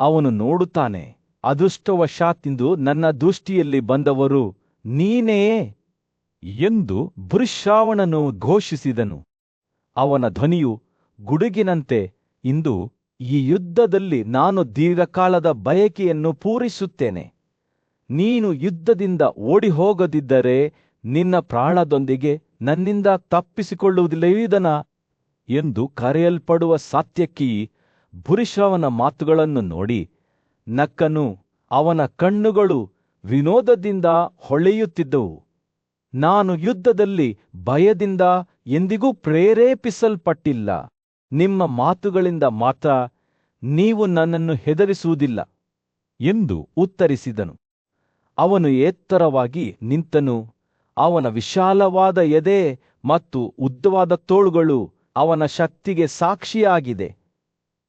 ಅವನು ನೋಡುತ್ತಾನೆ. ಅದೃಷ್ಟವಶಾತ್ತಿಂದು ನನ್ನ ದೃಷ್ಟಿಯಲ್ಲಿ ಬಂದವರು ನೀನೇ ಎಂದು ಭೂರಿಶ್ರವಣನು ಘೋಷಿಸಿದನು. ಅವನ ಧ್ವನಿಯು ಗುಡುಗಿನಂತೆ, ಇಂದು ಈ ಯುದ್ಧದಲ್ಲಿ ನಾನು ದೀರ್ಘಕಾಲದ ಬಯಕೆಯನ್ನು ಪೂರೈಸುತ್ತೇನೆ. ನೀನು ಯುದ್ಧದಿಂದ ಓಡಿಹೋಗದಿದ್ದರೆ ನಿನ್ನ ಪ್ರಾಣದೊಂದಿಗೆ ನನ್ನಿಂದ ತಪ್ಪಿಸಿಕೊಳ್ಳುವುದಿಲ್ಲವಿದನ ಎಂದು ಕರೆಯಲ್ಪಡುವ ಸಾತ್ಯಕಿ ಭೂರಿಶ್ರವನ ಮಾತುಗಳನ್ನು ನೋಡಿ ನಕ್ಕನು. ಅವನ ಕಣ್ಣುಗಳು ವಿನೋದದಿಂದ ಹೊಳೆಯುತ್ತಿದ್ದವು. ನಾನು ಯುದ್ಧದಲ್ಲಿ ಭಯದಿಂದ ಎಂದಿಗೂ ಪ್ರೇರೇಪಿಸಲ್ಪಟ್ಟಿಲ್ಲ. ನಿಮ್ಮ ಮಾತುಗಳಿಂದ ಮಾತ್ರ ನೀವು ನನ್ನನ್ನು ಹೆದರಿಸುವುದಿಲ್ಲ ಎಂದು ಉತ್ತರಿಸಿದನು. ಅವನು ಎತ್ತರವಾಗಿ ನಿಂತನು. ಅವನ ವಿಶಾಲವಾದ ಎದೆ ಮತ್ತು ಉದ್ದವಾದ ತೋಳುಗಳು ಅವನ ಶಕ್ತಿಗೆ ಸಾಕ್ಷಿಯಾಗಿದೆ.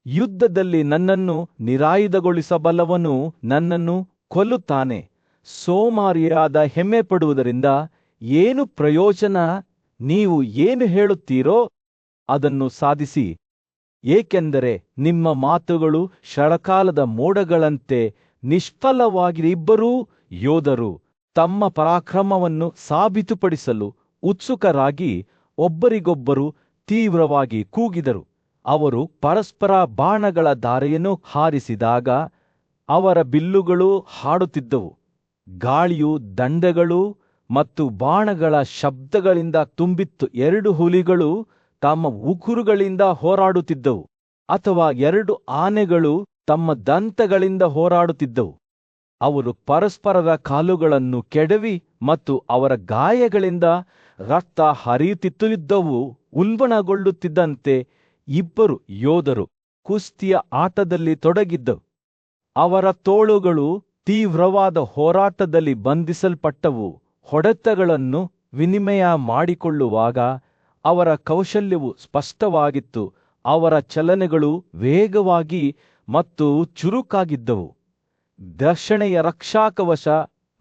ಯುದ್ಧದಲ್ಲಿ ನನ್ನನ್ನು ನಿರಾಯುಧಗೊಳಿಸಬಲ್ಲವನು ನನ್ನನ್ನು ಕೊಲ್ಲುತ್ತಾನೆ. ಸೋಮಾರಿಯಾದ ಹೆಮ್ಮೆ ಪಡುವುದರಿಂದ ಏನು ಪ್ರಯೋಜನ? ನೀವು ಏನು ಹೇಳುತ್ತೀರೋ ಅದನ್ನು ಸಾಧಿಸಿ, ಏಕೆಂದರೆ ನಿಮ್ಮ ಮಾತುಗಳು ಶರಕಾಲದ ಮೋಡಗಳಂತೆ ನಿಷ್ಫಲವಾಗಿದೆ. ಇಬ್ಬರೂ ಯೋಧರು ತಮ್ಮ ಪರಾಕ್ರಮವನ್ನು ಸಾಬೀತುಪಡಿಸಲು ಉತ್ಸುಕರಾಗಿ ಒಬ್ಬರಿಗೊಬ್ಬರು ತೀವ್ರವಾಗಿ ಕೂಗಿದರು. ಅವರು ಪರಸ್ಪರ ಬಾಣಗಳ ಧಾರೆಯನ್ನು ಹಾರಿಸಿದಾಗ ಅವರ ಬಿಲ್ಲುಗಳು ಹಾಡುತ್ತಿದ್ದವು. ಗಾಳಿಯು ದಂಡಗಳು ಮತ್ತು ಬಾಣಗಳ ಶಬ್ದಗಳಿಂದ ತುಂಬಿತ್ತು. 2 ಹುಲಿಗಳು ತಮ್ಮ ಉಗುರುಗಳಿಂದ ಹೋರಾಡುತ್ತಿದ್ದವು, ಅಥವಾ 2 ಆನೆಗಳು ತಮ್ಮ ದಂತಗಳಿಂದ ಹೋರಾಡುತ್ತಿದ್ದವು. ಅವರು ಪರಸ್ಪರರ ಕಾಲುಗಳನ್ನು ಕೆಡವಿ ಮತ್ತು ಅವರ ಗಾಯಗಳಿಂದ ರಕ್ತ ಹರಿಯುತ್ತಿತ್ತು. ಯುದ್ಧವು ಉಲ್ಬಣಗೊಳ್ಳುತ್ತಿದ್ದಂತೆ ಇಬ್ಬರು ಯೋಧರು ಕುಸ್ತಿಯ ಆಟದಲ್ಲಿ ತೊಡಗಿದ್ದವು. ಅವರ ತೋಳುಗಳು ತೀವ್ರವಾದ ಹೋರಾಟದಲ್ಲಿ ಬಂಧಿಸಲ್ಪಟ್ಟವು. ಹೊಡೆತಗಳನ್ನು ವಿನಿಮಯ ಮಾಡಿಕೊಳ್ಳುವಾಗ ಅವರ ಕೌಶಲ್ಯವು ಸ್ಪಷ್ಟವಾಗಿತ್ತು. ಅವರ ಚಲನೆಗಳು ವೇಗವಾಗಿ ಮತ್ತು ಚುರುಕಾಗಿದ್ದವು. ಘರ್ಷಣೆಯ ರಕ್ಷಾಕವಚ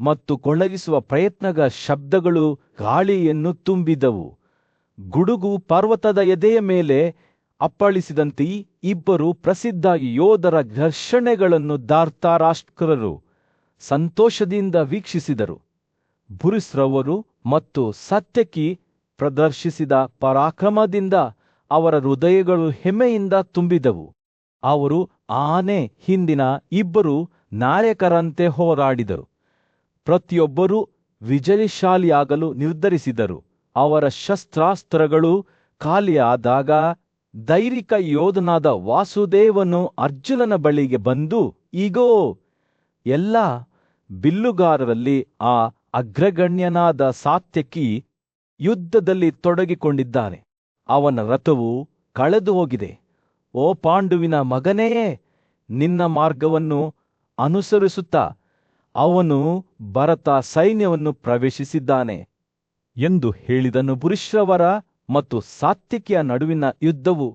ಮತ್ತು ಕೊಳಗಿಸುವ ಪ್ರಯತ್ನಗಳ ಶಬ್ದಗಳು ಗಾಳಿಯನ್ನು ತುಂಬಿದವು. ಗುಡುಗು ಪರ್ವತದ ಎದೆಯ ಮೇಲೆ ಅಪ್ಪಳಿಸಿದಂತೆ ಇಬ್ಬರು ಪ್ರಸಿದ್ಧ ಯೋಧರ ಘರ್ಷಣೆಗಳನ್ನು ಧಾರ್ತಾರಾಷ್ಟ್ರರು ಸಂತೋಷದಿಂದ ವೀಕ್ಷಿಸಿದರು. ಭೂರಿಶ್ರವರು ಮತ್ತು ಸತ್ಯಕಿ ಪ್ರದರ್ಶಿಸಿದ ಪರಾಕ್ರಮದಿಂದ ಅವರ ಹೃದಯಗಳು ಹೆಮ್ಮೆಯಿಂದ ತುಂಬಿದವು. ಅವರು ಆನೆ ಹಿಂದಿನ ಇಬ್ಬರು ನಾಯಕರಂತೆ ಹೋರಾಡಿದರು. ಪ್ರತಿಯೊಬ್ಬರೂ ವಿಜಯಶಾಲಿಯಾಗಲು ನಿರ್ಧರಿಸಿದರು. ಅವರ ಶಸ್ತ್ರಾಸ್ತ್ರಗಳು ಖಾಲಿಯಾದಾಗ ದೈವಿಕ ಯೋಧನಾದ ವಾಸುದೇವನು ಅರ್ಜುನನ ಬಳಿಗೆ ಬಂದು, ಈಗೋ ಎಲ್ಲ ಬಿಲ್ಲುಗಾರರಲ್ಲಿ ಆ ಅಗ್ರಗಣ್ಯನಾದ ಸಾತ್ಯಕಿ ಯುದ್ಧದಲ್ಲಿ ತೊಡಗಿಕೊಂಡಿದ್ದಾನೆ. ಅವನ ರಥವು ಕಳೆದು ಹೋಗಿದೆ. ಓ ಪಾಂಡುವಿನ ಮಗನೇ, ನಿನ್ನ ಮಾರ್ಗವನ್ನು ಅನುಸರಿಸುತ್ತಾ ಅವನು ಭರತ ಸೈನ್ಯವನ್ನು ಪ್ರವೇಶಿಸಿದ್ದಾನೆ ಎಂದು ಹೇಳಿದನು. ಭೂರಿಶ್ರವರ ಮತ್ತು ಸಾತ್ಯಕಿಯ ನಡುವಿನ ಯುದ್ಧವು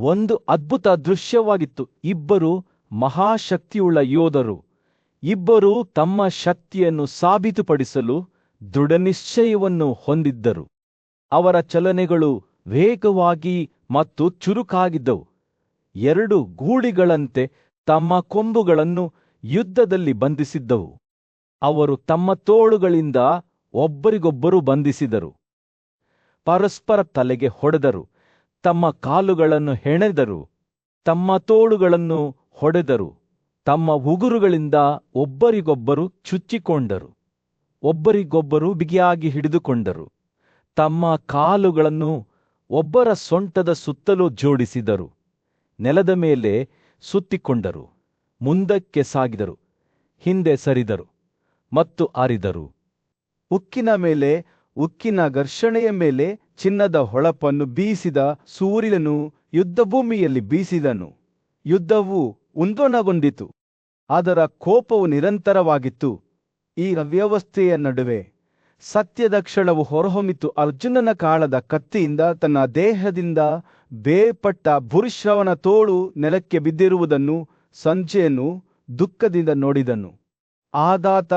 ಒಂದು ಅದ್ಭುತ ದೃಶ್ಯವಾಗಿತ್ತು. ಇಬ್ಬರು ಮಹಾಶಕ್ತಿಯುಳ್ಳ ಯೋಧರು. ಇಬ್ಬರೂ ತಮ್ಮ ಶಕ್ತಿಯನ್ನು ಸಾಬೀತುಪಡಿಸಲು ದೃಢನಿಶ್ಚಯವನ್ನು ಹೊಂದಿದ್ದರು. ಅವರ ಚಲನೆಗಳು ವೇಗವಾಗಿ ಮತ್ತು ಚುರುಕಾಗಿದ್ದವು. 2 ಗೂಳಿಗಳಂತೆ ತಮ್ಮ ಕೊಂಬುಗಳನ್ನು ಯುದ್ಧದಲ್ಲಿ ಬಂಧಿಸಿದ್ದವು. ಅವರು ತಮ್ಮ ತೋಳುಗಳಿಂದ ಒಬ್ಬರಿಗೊಬ್ಬರು ಬಂಧಿಸಿದರು. ಪರಸ್ಪರ ತಲೆಗೆ ಹೊಡೆದರು. ತಮ್ಮ ಕಾಲುಗಳನ್ನು ಹೆಣೆದರು. ತಮ್ಮ ತೋಳುಗಳನ್ನು ಹೊಡೆದರು. ತಮ್ಮ ಉಗುರುಗಳಿಂದ ಒಬ್ಬರಿಗೊಬ್ಬರು ಚುಚ್ಚಿಕೊಂಡರು. ಒಬ್ಬರಿಗೊಬ್ಬರು ಬಿಗಿಯಾಗಿ ಹಿಡಿದುಕೊಂಡರು. ತಮ್ಮ ಕಾಲುಗಳನ್ನು ಒಬ್ಬರ ಸೊಂಟದ ಸುತ್ತಲೂ ಜೋಡಿಸಿದರು. ನೆಲದ ಮೇಲೆ ಸುತ್ತಿಕೊಂಡರು. ಮುಂದಕ್ಕೆ ಸಾಗಿದರು. ಹಿಂದೆ ಸರಿದರು ಮತ್ತು ಅರಿದರು. ಉಕ್ಕಿನ ಮೇಲೆ ಉಕ್ಕಿನ ಘರ್ಷಣೆಯ ಮೇಲೆ ಚಿನ್ನದ ಹೊಳಪನ್ನು ಬೀಸಿದ ಸೂರ್ಯನು ಯುದ್ಧಭೂಮಿಯಲ್ಲಿ ಬೀಸಿದನು. ಯುದ್ಧವು ಉಲ್ಬಣಗೊಂಡಿತು. ಅದರ ಕೋಪವು ನಿರಂತರವಾಗಿತ್ತು. ಈ ಅವ್ಯವಸ್ಥೆಯ ನಡುವೆ ಸತ್ಯದ ಕ್ಷಣವು ಹೊರಹೊಮ್ಮಿತು. ಅರ್ಜುನನ ಕಾಳದ ಕತ್ತಿಯಿಂದ ತನ್ನ ದೇಹದಿಂದ ಬೇರ್ಪಟ್ಟ ಭೂರಿಶ್ರವನ ತೋಳು ನೆಲಕ್ಕೆ ಬಿದ್ದಿರುವುದನ್ನು ಸಂಜಯನು ದುಃಖದಿಂದ ನೋಡಿದನು. ಆಘಾತ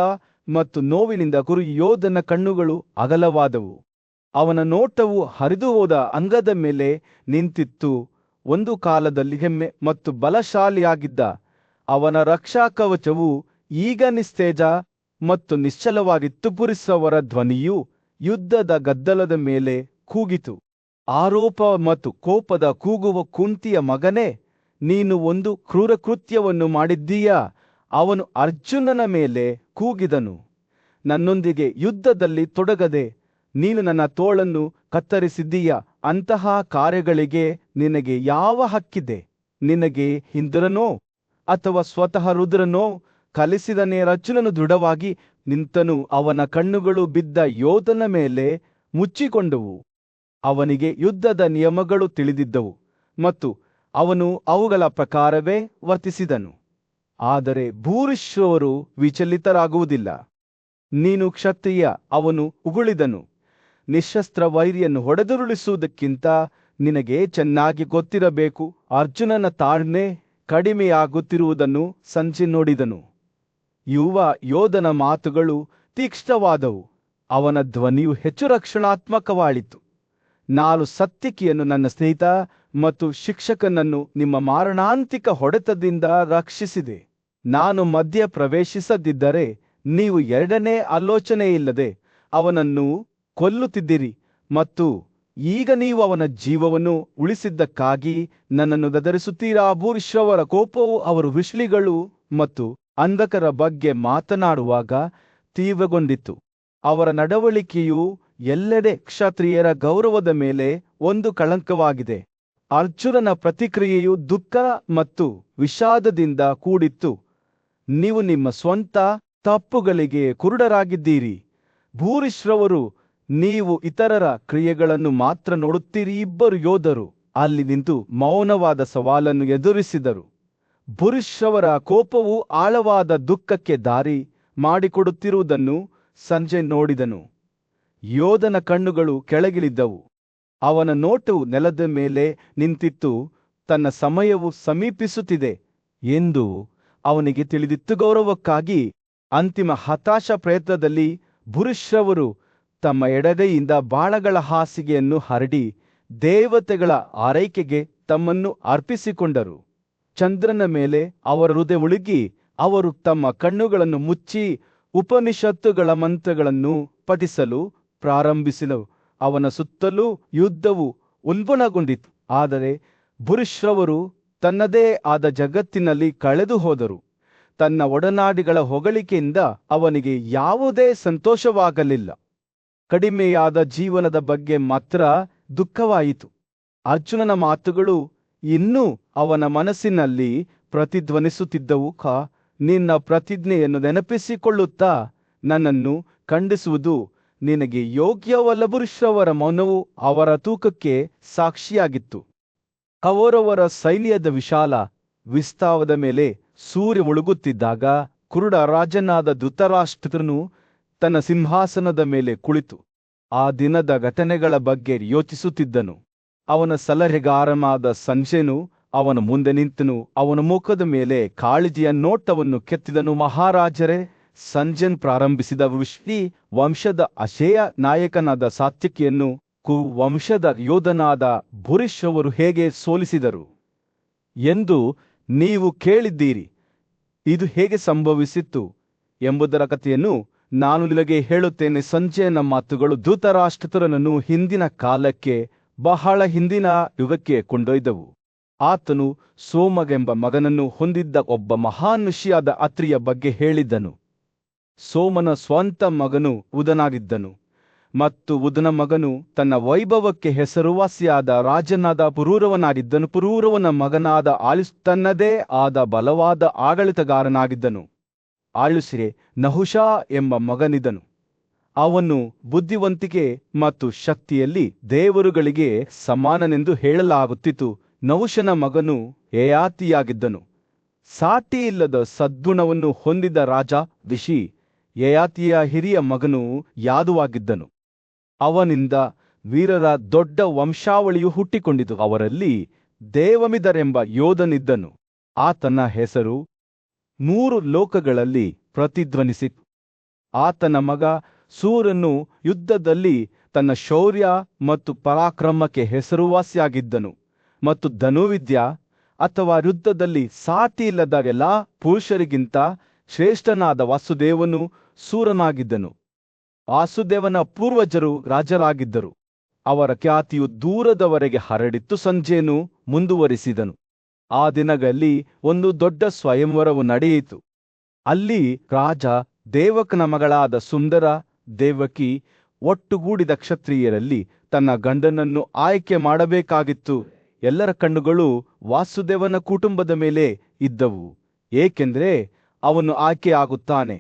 ಮತ್ತು ನೋವಿನಿಂದ ಕುರು ಯೋಧನ ಕಣ್ಣುಗಳು ಅಗಲವಾದವು. ಅವನ ನೋಟವು ಹರಿದು ಹೋದ ಅಂಗದ ಮೇಲೆ ನಿಂತಿತ್ತು. ಒಂದು ಕಾಲದಲ್ಲಿ ಹೆಮ್ಮೆ ಮತ್ತು ಬಲಶಾಲಿಯಾಗಿದ್ದ ಅವನ ರಕ್ಷಾ ಕವಚವು ಈಗ ನಿಸ್ತೇಜ ಮತ್ತು ನಿಶ್ಚಲವಾಗಿತ್ತು. ಪುರುಷವರ ಧ್ವನಿಯು ಯುದ್ಧದ ಗದ್ದಲದ ಮೇಲೆ ಕೂಗಿತು. ಆರೋಪ ಮತ್ತು ಕೋಪದ ಕೂಗುವ ಕುಂತಿಯ ಮಗನೇ, ನೀನು ಒಂದು ಕ್ರೂರ ಕೃತ್ಯವನ್ನು ಮಾಡಿದ್ದೀಯಾ? ಅವನು ಅರ್ಜುನನ ಮೇಲೆ ಕೂಗಿದನು. ನನ್ನೊಂದಿಗೆ ಯುದ್ಧದಲ್ಲಿ ತೊಡಗದೆ ನೀನು ನನ್ನ ತೋಳನ್ನು ಕತ್ತರಿಸಿದ್ದೀಯಾ? ಅಂತಹ ಕಾರ್ಯಗಳಿಗೆ ನಿನಗೆ ಯಾವ ಹಕ್ಕಿದೆ? ನಿನಗೆ ಇಂದ್ರನೋ ಅಥವಾ ಸ್ವತಃ ರುದ್ರನೋ ಕಲಿಸಿದನೇ? ಅರ್ಜುನನು ದೃಢವಾಗಿ ನಿಂತನು. ಅವನ ಕಣ್ಣುಗಳು ಬಿದ್ದ ಯೋಧನ ಮೇಲೆ ಮುಚ್ಚಿಕೊಂಡವು. ಅವನಿಗೆ ಯುದ್ಧದ ನಿಯಮಗಳು ತಿಳಿದಿದ್ದವು ಮತ್ತು ಅವನು ಅವುಗಳ ಪ್ರಕಾರವೇ ವರ್ತಿಸಿದನು. ಆದರೆ ಭೂರಿಶ್ರವರು ವಿಚಲಿತರಾಗುವುದಿಲ್ಲ. ನೀನು ಕ್ಷತ್ರಿಯ, ಅವನು ಉಗುಳಿದನು. ನಿಶಸ್ತ್ರ ವೈರಿಯನ್ನು ಹೊಡೆದುರುಳಿಸುವುದಕ್ಕಿಂತ ನಿನಗೆ ಚೆನ್ನಾಗಿ ಗೊತ್ತಿರಬೇಕು. ಅರ್ಜುನನ ತಾಳ್ಮೆ ಕಡಿಮೆಯಾಗುತ್ತಿರುವುದನ್ನು ಸಂಜೆ ನೋಡಿದನು. ಯುವ ಯೋಧನ ಮಾತುಗಳು ತೀಕ್ಷ್ಣವಾದವು. ಅವನ ಧ್ವನಿಯು ಹೆಚ್ಚು ರಕ್ಷಣಾತ್ಮಕವಾಯಿತು. ನಾನು ಸತ್ಯಕಿಯನ್ನು, ನನ್ನ ಸ್ನೇಹಿತ ಮತ್ತು ಶಿಕ್ಷಕನನ್ನು ನಿಮ್ಮ ಮಾರಣಾಂತಿಕ ಹೊಡೆತದಿಂದ ರಕ್ಷಿಸಿದೆ. ನಾನು ಮಧ್ಯ ಪ್ರವೇಶಿಸದಿದ್ದರೆ ನೀವು ಎರಡನೇ ಆಲೋಚನೆಯಿಲ್ಲದೆ ಅವನನ್ನು ಕೊಲ್ಲುತ್ತಿದ್ದಿರಿ ಮತ್ತು ಈಗ ನೀವು ಅವನ ಜೀವವನ್ನು ಉಳಿಸಿದ್ದಕ್ಕಾಗಿ ನನ್ನನ್ನು ಗದರಿಸುತ್ತೀರಾ? ಭೂರಿಶ್ರವರ ಕೋಪವು ಅವರು ವಿಶ್ಲಿಗಳು ಮತ್ತು ಅಂಧಕರ ಬಗ್ಗೆ ಮಾತನಾಡುವಾಗ ತೀವ್ರಗೊಂಡಿತು. ಅವರ ನಡವಳಿಕೆಯು ಎಲ್ಲೆಡೆ ಕ್ಷತ್ರಿಯರ ಗೌರವದ ಮೇಲೆ ಒಂದು ಕಳಂಕವಾಗಿದೆ. ಅರ್ಜುನನ ಪ್ರತಿಕ್ರಿಯೆಯು ದುಃಖ ಮತ್ತು ವಿಷಾದದಿಂದ ಕೂಡಿತ್ತು. ನೀವು ನಿಮ್ಮ ಸ್ವಂತ ತಪ್ಪುಗಳಿಗೆ ಕುರುಡರಾಗಿದ್ದೀರಿ. ಭೂರಿಶ್ರವರು, ನೀವು ಇತರರ ಕ್ರಿಯೆಗಳನ್ನು ಮಾತ್ರ ನೋಡುತ್ತೀರಿ. ಇಬ್ಬರು ಯೋಧರು ಅಲ್ಲಿ ನಿಂತು ಮೌನವಾದ ಸವಾಲನ್ನು ಎದುರಿಸಿದರು. ಭೂರಿಶ್ರವರ ಕೋಪವು ಆಳವಾದ ದುಃಖಕ್ಕೆ ದಾರಿ ಮಾಡಿಕೊಡುತ್ತಿರುವುದನ್ನು ಸಂಜಯ್ ನೋಡಿದನು. ಯೋಧನ ಕಣ್ಣುಗಳು ಕೆಳಗಿಳಿದ್ದವು. ಅವನ ನೋಟವು ನೆಲದ ಮೇಲೆ ನಿಂತಿತ್ತು. ತನ್ನ ಸಮಯವು ಸಮೀಪಿಸುತ್ತಿದೆ ಎಂದು ಅವನಿಗೆ ತಿಳಿದಿತ್ತು. ಗೌರವಕ್ಕಾಗಿ ಅಂತಿಮ ಹತಾಶ ಪ್ರಯತ್ನದಲ್ಲಿ ಭೂರಿಶ್ರವರು ತಮ್ಮ ಎಡಗೈಯಿಂದ ಬಾಣಗಳ ಹಾಸಿಗೆಯನ್ನು ಹರಡಿ ದೇವತೆಗಳ ಆರೈಕೆಗೆ ತಮ್ಮನ್ನು ಅರ್ಪಿಸಿಕೊಂಡರು. ಚಂದ್ರನ ಮೇಲೆ ಅವರ ಹೃದಯ ಮುಳುಗಿ ಅವರು ತಮ್ಮ ಕಣ್ಣುಗಳನ್ನು ಮುಚ್ಚಿ ಉಪನಿಷತ್ತುಗಳ ಮಂತ್ರಗಳನ್ನು ಪಠಿಸಲು ಪ್ರಾರಂಭಿಸಿದರು. ಅವನ ಸುತ್ತಲೂ ಯುದ್ಧವು ಉಲ್ಬಣಗೊಂಡಿತು. ಆದರೆ ಭೂರಿಶ್ರವರು ತನ್ನದೇ ಆದ ಜಗತ್ತಿನಲ್ಲಿ ಕಳೆದು ಹೋದರು. ತನ್ನ ಒಡನಾಡಿಗಳ ಹೊಗಳಿಕೆಯಿಂದ ಅವನಿಗೆ ಯಾವುದೇ ಸಂತೋಷವಾಗಲಿಲ್ಲ. ಕಡಿಮೆಯಾದ ಜೀವನದ ಬಗ್ಗೆ ಮಾತ್ರ ದುಃಖವಾಯಿತು. ಅರ್ಜುನನ ಮಾತುಗಳು ಇನ್ನೂ ಅವನ ಮನಸ್ಸಿನಲ್ಲಿ ಪ್ರತಿಧ್ವನಿಸುತ್ತಿದ್ದವು. ನಿನ್ನ ಪ್ರತಿಜ್ಞೆಯನ್ನು ನೆನಪಿಸಿಕೊಳ್ಳುತ್ತಾ ನನ್ನನ್ನು ಖಂಡಿಸುವುದು ನಿನಗೆ ಯೋಗ್ಯವಲ್ಲ. ಭೂರಿಶ್ರವರ ಮೌನವು ಅವರ ತೂಕಕ್ಕೆ ಸಾಕ್ಷಿಯಾಗಿತ್ತು. ಕೌರವರ ಸೈನ್ಯದ ವಿಶಾಲ ವಿಸ್ತಾರದ ಮೇಲೆ ಸೂರ್ಯ ಮುಳುಗುತ್ತಿದ್ದಾಗ ಕುರುಡ ರಾಜನಾದ ಧೃತರಾಷ್ಟ್ರನು ತನ್ನ ಸಿಂಹಾಸನದ ಮೇಲೆ ಕುಳಿತು ಆ ದಿನದ ಘಟನೆಗಳ ಬಗ್ಗೆ ಯೋಚಿಸುತ್ತಿದ್ದನು. ಅವನ ಸಲಹೆಗಾರನಾದ ಸಂಜಯನು ಅವನ ಮುಂದೆ ನಿಂತನು. ಅವನ ಮುಖದ ಮೇಲೆ ಕಾಳಜಿಯ ನೋಟವನ್ನು ಕೆತ್ತಿದನು. ಮಹಾರಾಜರೇ, ಸಂಜಯನ್ ಪ್ರಾರಂಭಿಸಿದ ವಿಶ್ಲಿ ವಂಶದ ಅಶೇಯ ನಾಯಕನಾದ ಸಾತ್ಯಕಿಯನ್ನು ಕುರುವಂಶದ ಯೋಧನಾದ ಭೂರಿಶ್ರವರು ಹೇಗೆ ಸೋಲಿಸಿದರು ಎಂದು ನೀವು ಕೇಳಿದ್ದೀರಿ. ಇದು ಹೇಗೆ ಸಂಭವಿಸಿತು ಎಂಬುದರ ಕಥೆಯನ್ನು ನಾನು ನಿನಗೆ ಹೇಳುತ್ತೇನೆ. ಸಂಜಯನ ಮಾತುಗಳು ಧೃತರಾಷ್ಟ್ರನನ್ನು ಹಿಂದಿನ ಕಾಲಕ್ಕೆ, ಬಹಳ ಹಿಂದಿನ ಯುಗಕ್ಕೆ ಕೊಂಡೊಯ್ದವು. ಆತನು ಸೋಮಗೆಂಬ ಮಗನನ್ನು ಹೊಂದಿದ್ದ ಒಬ್ಬ ಮಹಾನ್ ಋಷಿಯಾದ ಅತ್ರಿಯ ಬಗ್ಗೆ ಹೇಳಿದ್ದನು. ಸೋಮನ ಸ್ವಂತ ಮಗನು ಉದನಾಗಿದ್ದನು ಮತ್ತು ಉದನ ಮಗನು ತನ್ನ ವೈಭವಕ್ಕೆ ಹೆಸರುವಾಸಿಯಾದ ರಾಜನಾದ ಪುರೂರವನಾಗಿದ್ದನು. ಪುರೂರವನ ಮಗನಾದ ಆಯುಷ್ ತನ್ನದೇ ಆದ ಬಲವಾದ ಆಡಳಿತಗಾರನಾಗಿದ್ದನು. ಆಯುಷ್ಗೆ ನಹುಷ ಎಂಬ ಮಗನಿದ್ದನು. ಅವನು ಬುದ್ಧಿವಂತಿಕೆ ಮತ್ತು ಶಕ್ತಿಯಲ್ಲಿ ದೇವರುಗಳಿಗೆ ಸಮಾನನೆಂದು ಹೇಳಲಾಗುತ್ತಿತ್ತು. ನಹುಷನ ಮಗನು ಯಯಾತಿಯಾಗಿದ್ದನು. ಸಾಟಿಯಿಲ್ಲದ ಸದ್ಗುಣವನ್ನು ಹೊಂದಿದ ರಾಜ ಋಷಿ ಯಯಾತಿಯ ಹಿರಿಯ ಮಗನು ಯಾದುವಾಗಿದ್ದನು. ಅವನಿಂದ ವೀರರ ದೊಡ್ಡ ವಂಶಾವಳಿಯು ಹುಟ್ಟಿಕೊಂಡಿತು. ಅವರಲ್ಲಿ ದೇವಮಿದರೆಂಬ ಯೋಧನಿದ್ದನು. ಆತನ ಹೆಸರು 3 ಲೋಕಗಳಲ್ಲಿ ಪ್ರತಿಧ್ವನಿಸಿತು. ಆತನ ಮಗ ಸೂರನು ಯುದ್ಧದಲ್ಲಿ ತನ್ನ ಶೌರ್ಯ ಮತ್ತು ಪರಾಕ್ರಮಕ್ಕೆ ಹೆಸರುವಾಸಿಯಾಗಿದ್ದನು. ಮತ್ತು ಧನುವಿದ್ಯ ಅಥವಾ ಯುದ್ಧದಲ್ಲಿ ಸಾಟಿಯಿಲ್ಲದ ಎಲ್ಲಾ ಪುರುಷರಿಗಿಂತ ಶ್ರೇಷ್ಠನಾದ ವಾಸುದೇವನು ಸೂರನಾಗಿದ್ದನು. ವಾಸುದೇವನ ಪೂರ್ವಜರು ರಾಜರಾಗಿದ್ದರು. ಅವರ ಖ್ಯಾತಿಯು ದೂರದವರೆಗೆ ಹರಡಿತ್ತು. ಸಂಜಯನು ಮುಂದುವರಿಸಿದನು. ಆ ದಿನಗಳಲ್ಲಿ ಒಂದು ದೊಡ್ಡ ಸ್ವಯಂವರವು ನಡೆಯಿತು. ಅಲ್ಲಿ ರಾಜ ದೇವಕನ ಮಗಳಾದ ಸುಂದರ ದೇವಕಿ ಒಟ್ಟುಗೂಡಿದ ಕ್ಷತ್ರಿಯರಲ್ಲಿ ತನ್ನ ಗಂಡನನ್ನು ಆಯ್ಕೆ ಮಾಡಬೇಕಾಗಿತ್ತು. ಎಲ್ಲರ ಕಣ್ಣುಗಳು ವಾಸುದೇವನ ಕುಟುಂಬದ ಮೇಲೆ ಇದ್ದವು, ಏಕೆಂದರೆ ಅವನು ಆಯ್ಕೆಯಾಗುತ್ತಾನೆ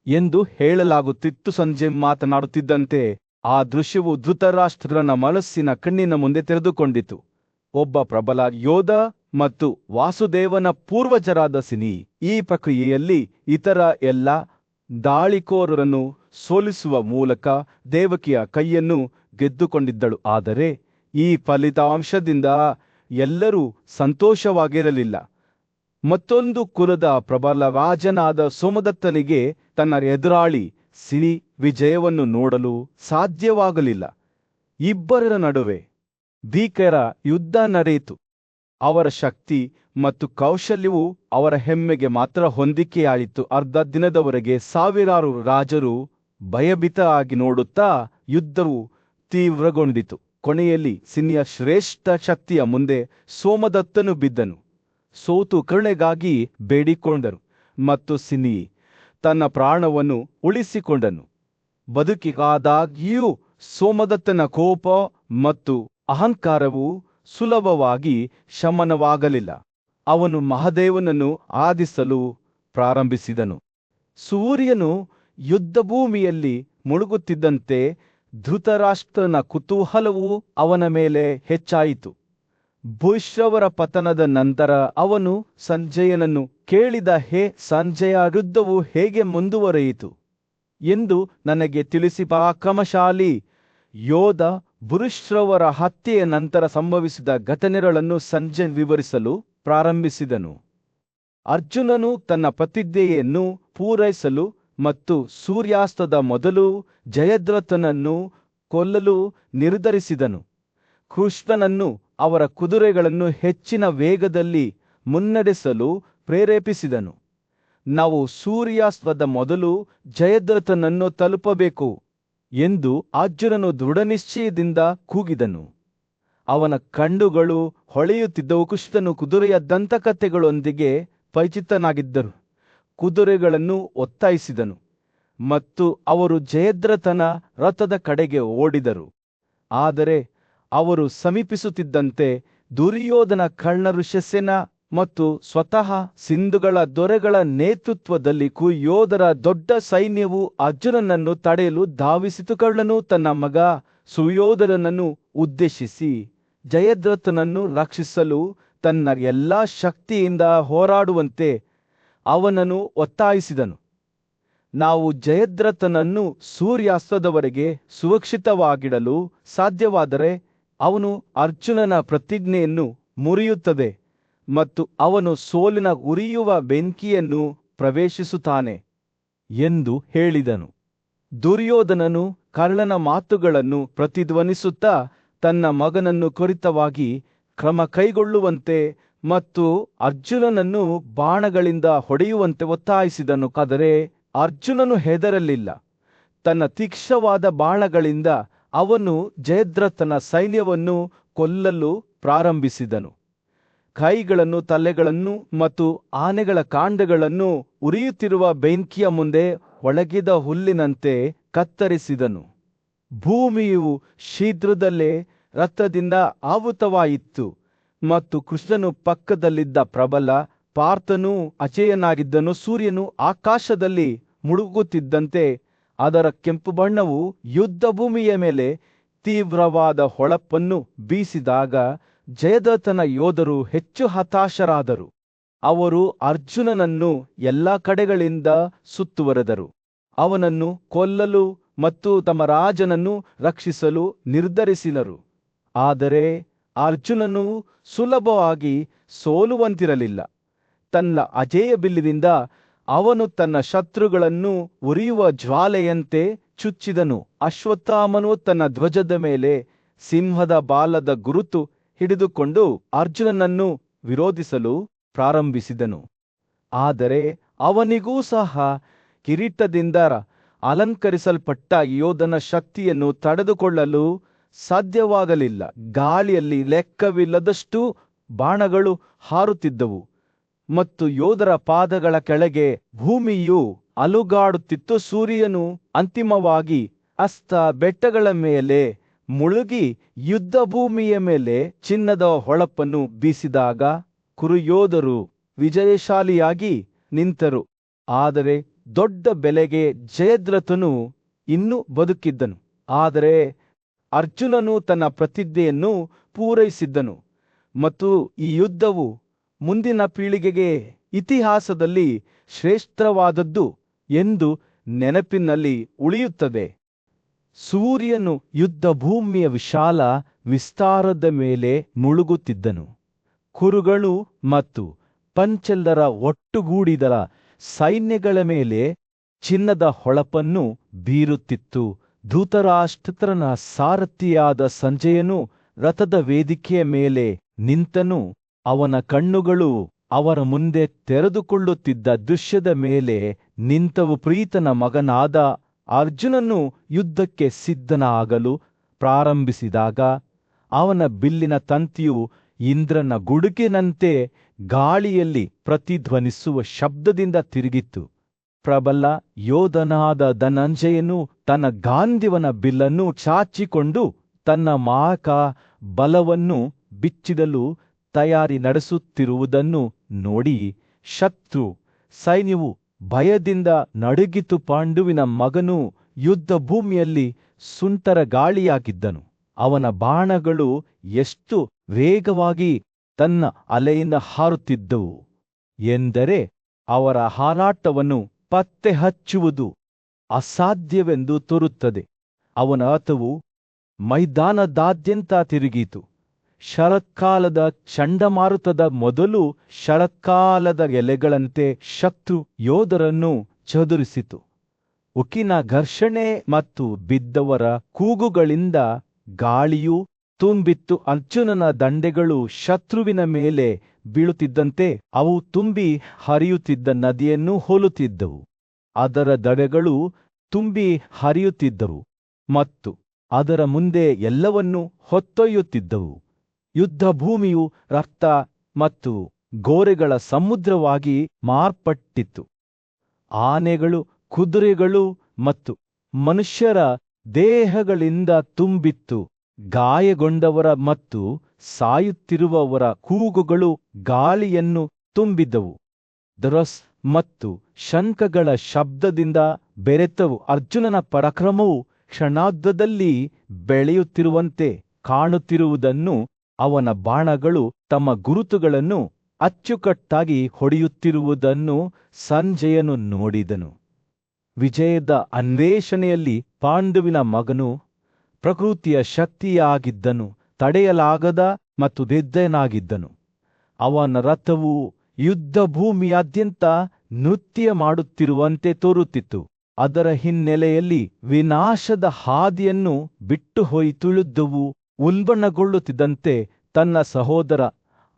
ಎಂದು ಹೇಳಲಾಗುತ್ತಿತ್ತು. ಸಂಜೆ ಮಾತನಾಡುತ್ತಿದ್ದಂತೆ ಆ ದೃಶ್ಯವು ಧೃತರಾಷ್ಟ್ರನ ಮನಸ್ಸಿನ ಕಣ್ಣಿನ ಮುಂದೆ ತೆರೆದುಕೊಂಡಿತು. ಒಬ್ಬ ಪ್ರಬಲ ಯೋಧ ಮತ್ತು ವಾಸುದೇವನ ಪೂರ್ವಜರಾದ ಸಿನಿ ಈ ಪ್ರಕ್ರಿಯೆಯಲ್ಲಿ ಇತರ ಎಲ್ಲ ದಾಳಿಕೋರರನ್ನು ಸೋಲಿಸುವ ಮೂಲಕ ದೇವಕಿಯ ಕೈಯನ್ನು ಗೆದ್ದುಕೊಂಡಿದ್ದಳು. ಆದರೆ ಈ ಫಲಿತಾಂಶದಿಂದ ಎಲ್ಲರೂ ಸಂತೋಷವಾಗಿರಲಿಲ್ಲ. ಮತ್ತೊಂದು ಕುಲದ ಪ್ರಬಲ ರಾಜನಾದ ಸೋಮದತ್ತನಿಗೆ ತನ್ನ ಎದುರಾಳಿ ಸಿನಿ ವಿಜಯವನ್ನು ನೋಡಲು ಸಾಧ್ಯವಾಗಲಿಲ್ಲ. ಇಬ್ಬರ ನಡುವೆ ಭೀಕರ ಯುದ್ಧ ನಡೆಯಿತು. ಅವರ ಶಕ್ತಿ ಮತ್ತು ಕೌಶಲ್ಯವು ಅವರ ಹೆಮ್ಮೆಗೆ ಮಾತ್ರ ಹೊಂದಿಕೆಯಾಯಿತು. ಅರ್ಧ ದಿನದವರೆಗೆ ಸಾವಿರಾರು ರಾಜರು ಭಯಭೀತ ಆಗಿ ನೋಡುತ್ತಾ ಯುದ್ಧವು ತೀವ್ರಗೊಂಡಿತು. ಕೊನೆಯಲ್ಲಿ ಸಿನಿಯ ಶ್ರೇಷ್ಠ ಶಕ್ತಿಯ ಮುಂದೆ ಸೋಮದತ್ತನು ಬಿದ್ದನು. ಸೋತು ಕರುಣೆಗಾಗಿ ಬೇಡಿಕೊಂಡರು ಮತ್ತು ಸಿನಿ ತನ್ನ ಪ್ರಾಣವನ್ನು ಉಳಿಸಿಕೊಂಡನು. ಬದುಕಿಗಾದಾಗ್ಯೂ ಸೋಮದತ್ತನ ಕೋಪ ಮತ್ತು ಅಹಂಕಾರವು ಸುಲಭವಾಗಿ ಶಮನವಾಗಲಿಲ್ಲ. ಅವನು ಮಹಾದೇವನನ್ನು ಆರಾಧಿಸಲು ಪ್ರಾರಂಭಿಸಿದನು. ಸೂರ್ಯನು ಯುದ್ಧಭೂಮಿಯಲ್ಲಿ ಮುಳುಗುತ್ತಿದ್ದಂತೆ ಧೃತರಾಷ್ಟ್ರನ ಕುತೂಹಲವು ಅವನ ಮೇಲೆ ಹೆಚ್ಚಾಯಿತು. ಭೂಶ್ರವರ ಪತನದ ನಂತರ ಅವನು ಸಂಜಯನನ್ನು ಕೇಳಿದ, ಹೇ ಸಂಜಯ, ಯುದ್ಧವು ಹೇಗೆ ಮುಂದುವರಿಯಿತು ಎಂದು ನನಗೆ ತಿಳಿಸಿ. ಪರಾಕ್ರಮಶಾಲಿ ಯೋಧ ಭೂಶ್ರವರ ಹತ್ಯೆಯ ನಂತರ ಸಂಭವಿಸಿದ ಘಟನೆಗಳನ್ನು ಸಂಜಯ್ ವಿವರಿಸಲು ಪ್ರಾರಂಭಿಸಿದನು. ಅರ್ಜುನನು ತನ್ನ ಪ್ರತಿಜ್ಞೆಯನ್ನು ಪೂರೈಸಲು ಮತ್ತು ಸೂರ್ಯಾಸ್ತದ ಮೊದಲು ಜಯದ್ರಥನನ್ನು ಕೊಲ್ಲಲು ನಿರ್ಧರಿಸಿದನು. ಕೃಷ್ಣನನ್ನು ಅವರ ಕುದುರೆಗಳನ್ನು ಹೆಚ್ಚಿನ ವೇಗದಲ್ಲಿ ಮುನ್ನಡೆಸಲು ಪ್ರೇರೇಪಿಸಿದನು. ನಾವು ಸೂರ್ಯಾಸ್ತದ ಮೊದಲು ಜಯದ್ರಥನನ್ನು ತಲುಪಬೇಕು ಎಂದು ಅರ್ಜುನನು ದೃಢನಿಶ್ಚಯದಿಂದ ಕೂಗಿದನು. ಅವನ ಕಣ್ಣುಗಳು ಹೊಳೆಯುತ್ತಿದ್ದವು. ಕೃಷ್ಣನು ಕುದುರೆಯ ದಂತಕಥೆಗಳೊಂದಿಗೆ ಪರಿಚಿತನಾಗಿದ್ದರು. ಕುದುರೆಗಳನ್ನು ಒತ್ತಾಯಿಸಿದನು ಮತ್ತು ಅವರು ಜಯದ್ರಥನ ರಥದ ಕಡೆಗೆ ಓಡಿದರು. ಆದರೆ ಅವರು ಸಮೀಪಿಸುತ್ತಿದ್ದಂತೆ ದುರ್ಯೋಧನ, ಕರ್ಣರು, ಶಸೇನ ಮತ್ತು ಸ್ವತಃ ಸಿಂಧುಗಳ ದೊರೆಗಳ ನೇತೃತ್ವದಲ್ಲಿ ಕುಯೋಧರ ದೊಡ್ಡ ಸೈನ್ಯವು ಅರ್ಜುನನನ್ನು ತಡೆಯಲು ಧಾವಿಸಿತು. ಕರ್ಣನು ತನ್ನ ಮಗ ಸುಯೋಧನನನ್ನು ಉದ್ದೇಶಿಸಿ ಜಯದ್ರಥನನ್ನು ರಕ್ಷಿಸಲು ತನ್ನ ಎಲ್ಲಾ ಶಕ್ತಿಯಿಂದ ಹೋರಾಡುವಂತೆ ಅವನನ್ನು ಒತ್ತಾಯಿಸಿದನು. ನಾವು ಜಯದ್ರಥನನ್ನು ಸೂರ್ಯಾಸ್ತದವರೆಗೆ ಸುರಕ್ಷಿತವಾಗಿಡಲು ಸಾಧ್ಯವಾದರೆ ಅವನು ಅರ್ಜುನನ ಪ್ರತಿಜ್ಞೆಯನ್ನು ಮುರಿಯುತ್ತದೆ ಮತ್ತು ಅವನು ಸೋಲಿನ ಉರಿಯುವ ಬೆಂಕಿಯನ್ನು ಪ್ರವೇಶಿಸುತ್ತಾನೆ ಎಂದು ಹೇಳಿದನು. ದುರ್ಯೋಧನನು ಕರ್ಣನ ಮಾತುಗಳನ್ನು ಪ್ರತಿಧ್ವನಿಸುತ್ತಾ ತನ್ನ ಮಗನನ್ನು ತ್ವರಿತವಾಗಿ ಕ್ರಮ ಕೈಗೊಳ್ಳುವಂತೆ ಮತ್ತು ಅರ್ಜುನನನ್ನು ಬಾಣಗಳಿಂದ ಹೊಡೆಯುವಂತೆ ಒತ್ತಾಯಿಸಿದನು. ಆದರೆ ಅರ್ಜುನನು ಹೆದರಲಿಲ್ಲ. ತನ್ನ ತೀಕ್ಷ್ಣವಾದ ಬಾಣಗಳಿಂದ ಅವನು ಜಯದ್ರಥನ ಸೈನ್ಯವನ್ನು ಕೊಲ್ಲಲು ಪ್ರಾರಂಭಿಸಿದನು. ಕೈಗಳನ್ನು, ತಲೆಗಳನ್ನು ಮತ್ತು ಆನೆಗಳ ಕಾಂಡಗಳನ್ನು ಉರಿಯುತ್ತಿರುವ ಬೆಂಕಿಯ ಮುಂದೆ ಒಣಗಿದ ಹುಲ್ಲಿನಂತೆ ಕತ್ತರಿಸಿದನು. ಭೂಮಿಯು ಶೀಘ್ರದಲ್ಲೇ ರಕ್ತದಿಂದ ಆವೃತವಾಯಿತು ಮತ್ತು ಕೃಷ್ಣನು ಪಕ್ಕದಲ್ಲಿದ್ದ ಪ್ರಬಲ ಪಾರ್ಥನು ಅಜೇಯನಾಗಿದ್ದನು. ಸೂರ್ಯನು ಆಕಾಶದಲ್ಲಿ ಮುಳುಗುತ್ತಿದ್ದಂತೆ ಅದರ ಕೆಂಪು ಬಣ್ಣವು ಯುದ್ಧಭೂಮಿಯ ಮೇಲೆ ತೀವ್ರವಾದ ಹೊಳಪನ್ನು ಬೀಸಿದಾಗ ಜಯದ್ರಥನ ಯೋಧರು ಹೆಚ್ಚು ಹತಾಶರಾದರು. ಅವರು ಅರ್ಜುನನನ್ನು ಎಲ್ಲ ಕಡೆಗಳಿಂದ ಸುತ್ತುವರೆದರು. ಅವನನ್ನು ಕೊಲ್ಲಲು ಮತ್ತು ತಮ್ಮ ರಾಜನನ್ನು ರಕ್ಷಿಸಲು ನಿರ್ಧರಿಸಿದರು. ಆದರೆ ಅರ್ಜುನನು ಸುಲಭವಾಗಿ ಸೋಲುವಂತಿರಲಿಲ್ಲ. ತನ್ನ ಅಜೇಯ ಬಿಲ್ಲಿನಿಂದ ಅವನು ತನ್ನ ಶತ್ರುಗಳನ್ನು ಉರಿಯುವ ಜ್ವಾಲೆಯಂತೆ ಚುಚ್ಚಿದನು. ಅಶ್ವತ್ಥಾಮನು ತನ್ನ ಧ್ವಜದ ಮೇಲೆ ಸಿಂಹದ ಬಾಲದ ಗುರುತು ಹಿಡಿದುಕೊಂಡು ಅರ್ಜುನನನ್ನು ವಿರೋಧಿಸಲು ಪ್ರಾರಂಭಿಸಿದನು. ಆದರೆ ಅವನಿಗೂ ಸಹ ಕಿರೀಟದಿಂದ ಅಲಂಕರಿಸಲ್ಪಟ್ಟ ಯೋಧನ ಶಕ್ತಿಯನ್ನು ತಡೆದುಕೊಳ್ಳಲು ಸಾಧ್ಯವಾಗಲಿಲ್ಲ. ಗಾಳಿಯಲ್ಲಿ ಲೆಕ್ಕವಿಲ್ಲದಷ್ಟು ಬಾಣಗಳು ಹಾರುತ್ತಿದ್ದವು ಮತ್ತು ಯೋಧರ ಪಾದಗಳ ಕೆಳಗೆ ಭೂಮಿಯು ಅಲುಗಾಡುತ್ತಿತ್ತು. ಸೂರ್ಯನು ಅಂತಿಮವಾಗಿ ಅಸ್ತ ಬೆಟ್ಟಗಳ ಮೇಲೆ ಮುಳುಗಿ ಯುದ್ಧ ಭೂಮಿಯ ಮೇಲೆ ಚಿನ್ನದ ಹೊಳಪನ್ನು ಬೀಸಿದಾಗ ಕುರುಯೋಧರು ವಿಜಯಶಾಲಿಯಾಗಿ ನಿಂತರು. ಆದರೆ ದೊಡ್ಡ ಬೆಲೆಗೆ ಜಯದ್ರಥನು ಇನ್ನೂ ಬದುಕಿದ್ದನು. ಆದರೆ ಅರ್ಜುನನು ತನ್ನ ಪ್ರತಿಜ್ಞೆಯನ್ನು ಪೂರೈಸಿದ್ದನು ಮತ್ತು ಈ ಯುದ್ಧವು ಮುಂದಿನ ಪೀಳಿಗೆಗೆ ಇತಿಹಾಸದಲ್ಲಿ ಶ್ರೇಷ್ಠವಾದದ್ದು ಎಂದು ನೆನಪಿನಲ್ಲಿ ಉಳಿಯುತ್ತದೆ. ಸೂರ್ಯನು ಯುದ್ಧ ಭೂಮಿಯ ವಿಶಾಲ ವಿಸ್ತಾರದ ಮೇಲೆ ಮುಳುಗುತ್ತಿದ್ದನು. ಕುರುಗಳು ಮತ್ತು ಪಂಚೆಲ್ಲರ ಒಟ್ಟುಗೂಡಿದ ಸೈನ್ಯಗಳ ಮೇಲೆ ಚಿನ್ನದ ಹೊಳಪನ್ನು ಬೀರುತ್ತಿತ್ತು. ಧೃತರಾಷ್ಟ್ರನ ಸಾರಥಿಯಾದ ಸಂಜಯನು ರಥದ ವೇದಿಕೆಯ ಮೇಲೆ ನಿಂತನು. ಅವನ ಕಣ್ಣುಗಳು ಅವರ ಮುಂದೆ ತೆರೆದುಕೊಳ್ಳುತ್ತಿದ್ದ ದೃಶ್ಯದ ಮೇಲೆ ನಿಂತವು. ಪ್ರೀತನ ಮಗನಾದ ಅರ್ಜುನನು ಯುದ್ಧಕ್ಕೆ ಸಿದ್ಧನಾಗಲು ಪ್ರಾರಂಭಿಸಿದಾಗ ಅವನ ಬಿಲ್ಲಿನ ತಂತಿಯು ಇಂದ್ರನ ಗುಡುಗಿನಂತೆ ಗಾಳಿಯಲ್ಲಿ ಪ್ರತಿಧ್ವನಿಸುವ ಶಬ್ದದಿಂದ ತಿರುಗಿತು. ಪ್ರಬಲ ಯೋಧನಾದ ಧನಂಜಯನು ತನ್ನ ಗಾಂಧೀವನ ಬಿಲ್ಲನ್ನು ಚಾಚಿಕೊಂಡು ತನ್ನ ಮಾಕ ಬಲವನ್ನು ಬಿಚ್ಚಿಡಲು ತಯಾರಿ ನಡೆಸುತ್ತಿರುವುದನ್ನು ನೋಡಿ ಶತ್ರು ಸೈನ್ಯವು ಭಯದಿಂದ ನಡುಗಿತು. ಪಾಂಡುವಿನ ಮಗನು ಯುದ್ಧ ಭೂಮಿಯಲ್ಲಿ ಸುಂಟರ ಗಾಳಿಯಾಗಿದ್ದನು. ಅವನ ಬಾಣಗಳು ಎಷ್ಟು ವೇಗವಾಗಿ ತನ್ನ ಅಲೆಯಿಂದ ಹಾರುತ್ತಿದ್ದವು ಎಂದರೆ ಅವರ ಹಾರಾಟವನ್ನು ಪತ್ತೆ ಹಚ್ಚುವುದು ಅಸಾಧ್ಯವೆಂದು ತೋರುತ್ತದೆ. ಅವನ ರಥವು ಮೈದಾನದಾದ್ಯಂತ ತಿರುಗಿತು. ಶರತ್ಕಾಲದ ಚಂಡಮಾರುತದ ಮೊದಲು ಶರತ್ಕಾಲದ ಎಲೆಗಳಂತೆ ಶತ್ರು ಯೋಧರನ್ನು ಚದುರಿಸಿತು. ಉಕ್ಕಿನ ಘರ್ಷಣೆ ಮತ್ತು ಬಿದ್ದವರ ಕೂಗುಗಳಿಂದ ಗಾಳಿಯು ತುಂಬಿತ್ತು. ಅರ್ಜುನನ ದಂಡೆಗಳು ಶತ್ರುವಿನ ಮೇಲೆ ಬೀಳುತ್ತಿದ್ದಂತೆ ಅವು ತುಂಬಿ ಹರಿಯುತ್ತಿದ್ದ ನದಿಯನ್ನು ಹೋಲುತ್ತಿದ್ದವು. ಅದರ ದಡಗಳು ತುಂಬಿ ಹರಿಯುತ್ತಿದ್ದವು ಮತ್ತು ಅದರ ಮುಂದೆ ಎಲ್ಲವನ್ನೂ ಹೊತ್ತೊಯ್ಯುತ್ತಿದ್ದವು. ಯುದ್ಧ ಭೂಮಿಯು ರಕ್ತ ಮತ್ತು ಗೋರೆಗಳ ಸಮುದ್ರವಾಗಿ ಮಾರ್ಪಟ್ಟಿತ್ತು. ಆನೆಗಳು, ಕುದುರೆಗಳು ಮತ್ತು ಮನುಷ್ಯರ ದೇಹಗಳಿಂದ ತುಂಬಿತ್ತು. ಗಾಯಗೊಂಡವರ ಮತ್ತು ಸಾಯುತ್ತಿರುವವರ ಕೂಗುಗಳು ಗಾಳಿಯನ್ನು ತುಂಬಿದ್ದವು. ಧರಸ್ ಮತ್ತು ಶಂಖಗಳ ಶಬ್ದದಿಂದ ಬೆರೆತವು. ಅರ್ಜುನನ ಪರಾಕ್ರಮವು ಕ್ಷಣಾರ್ಧದಲ್ಲಿ ಬೆಳೆಯುತ್ತಿರುವಂತೆ ಕಾಣುತ್ತಿರುವುದನ್ನು, ಅವನ ಬಾಣಗಳು ತಮ್ಮ ಗುರುತುಗಳನ್ನು ಅಚ್ಚುಕಟ್ಟಾಗಿ ಹೊಡೆಯುತ್ತಿರುವುದನ್ನು ಸಂಜಯನು ನೋಡಿದನು. ವಿಜಯದ ಅನ್ವೇಷಣೆಯಲ್ಲಿ ಪಾಂಡುವಿನ ಮಗನು ಪ್ರಕೃತಿಯ ಶಕ್ತಿಯಾಗಿದ್ದನು, ತಡೆಯಲಾಗದ ಮತ್ತು ನಿರ್ದಯನಾಗಿದ್ದನು. ಅವನ ರಥವು ಯುದ್ಧ ಭೂಮಿಯಾದ್ಯಂತ ನೃತ್ಯ ಮಾಡುತ್ತಿರುವಂತೆ ತೋರುತ್ತಿತ್ತು. ಅದರ ಹಿನ್ನೆಲೆಯಲ್ಲಿ ವಿನಾಶದ ಹಾದಿಯನ್ನು ಬಿಟ್ಟು ಹೋಯಿತು. ಯುದ್ಧವು ಉಲ್ಬಣಗೊಳ್ಳುತ್ತಿದ್ದಂತೆ ತನ್ನ ಸಹೋದರ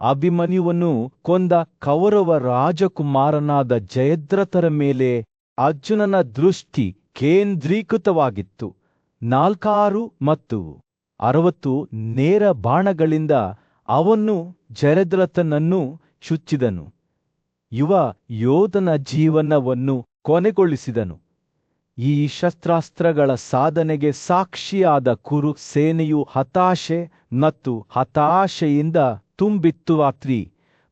ಅಭಿಮನ್ಯುವನ್ನು ಕೊಂದ ಕೌರವ ರಾಜಕುಮಾರನಾದ ಜಯದ್ರಥರ ಮೇಲೆ ಅರ್ಜುನನ ದೃಷ್ಟಿ ಕೇಂದ್ರೀಕೃತವಾಗಿತ್ತು. 4 ಮತ್ತು 60 ನೇರ ಬಾಣಗಳಿಂದ ಅವನು ಜಯದ್ರಥನನ್ನು ಚುಚ್ಚಿದನು. ಯುವ ಯೋಧನ ಜೀವನವನ್ನು ಕೊನೆಗೊಳಿಸಿದನು. ಈ ಶಸ್ತ್ರಾಸ್ತ್ರಗಳ ಸಾಧನೆಗೆ ಸಾಕ್ಷಿಯಾದ ಕುರು ಸೇನೆಯು ಹತಾಶೆ ಮತ್ತು ಹತಾಶೆಯಿಂದ ತುಂಬಿತ್ತು. ರಾತ್ರಿ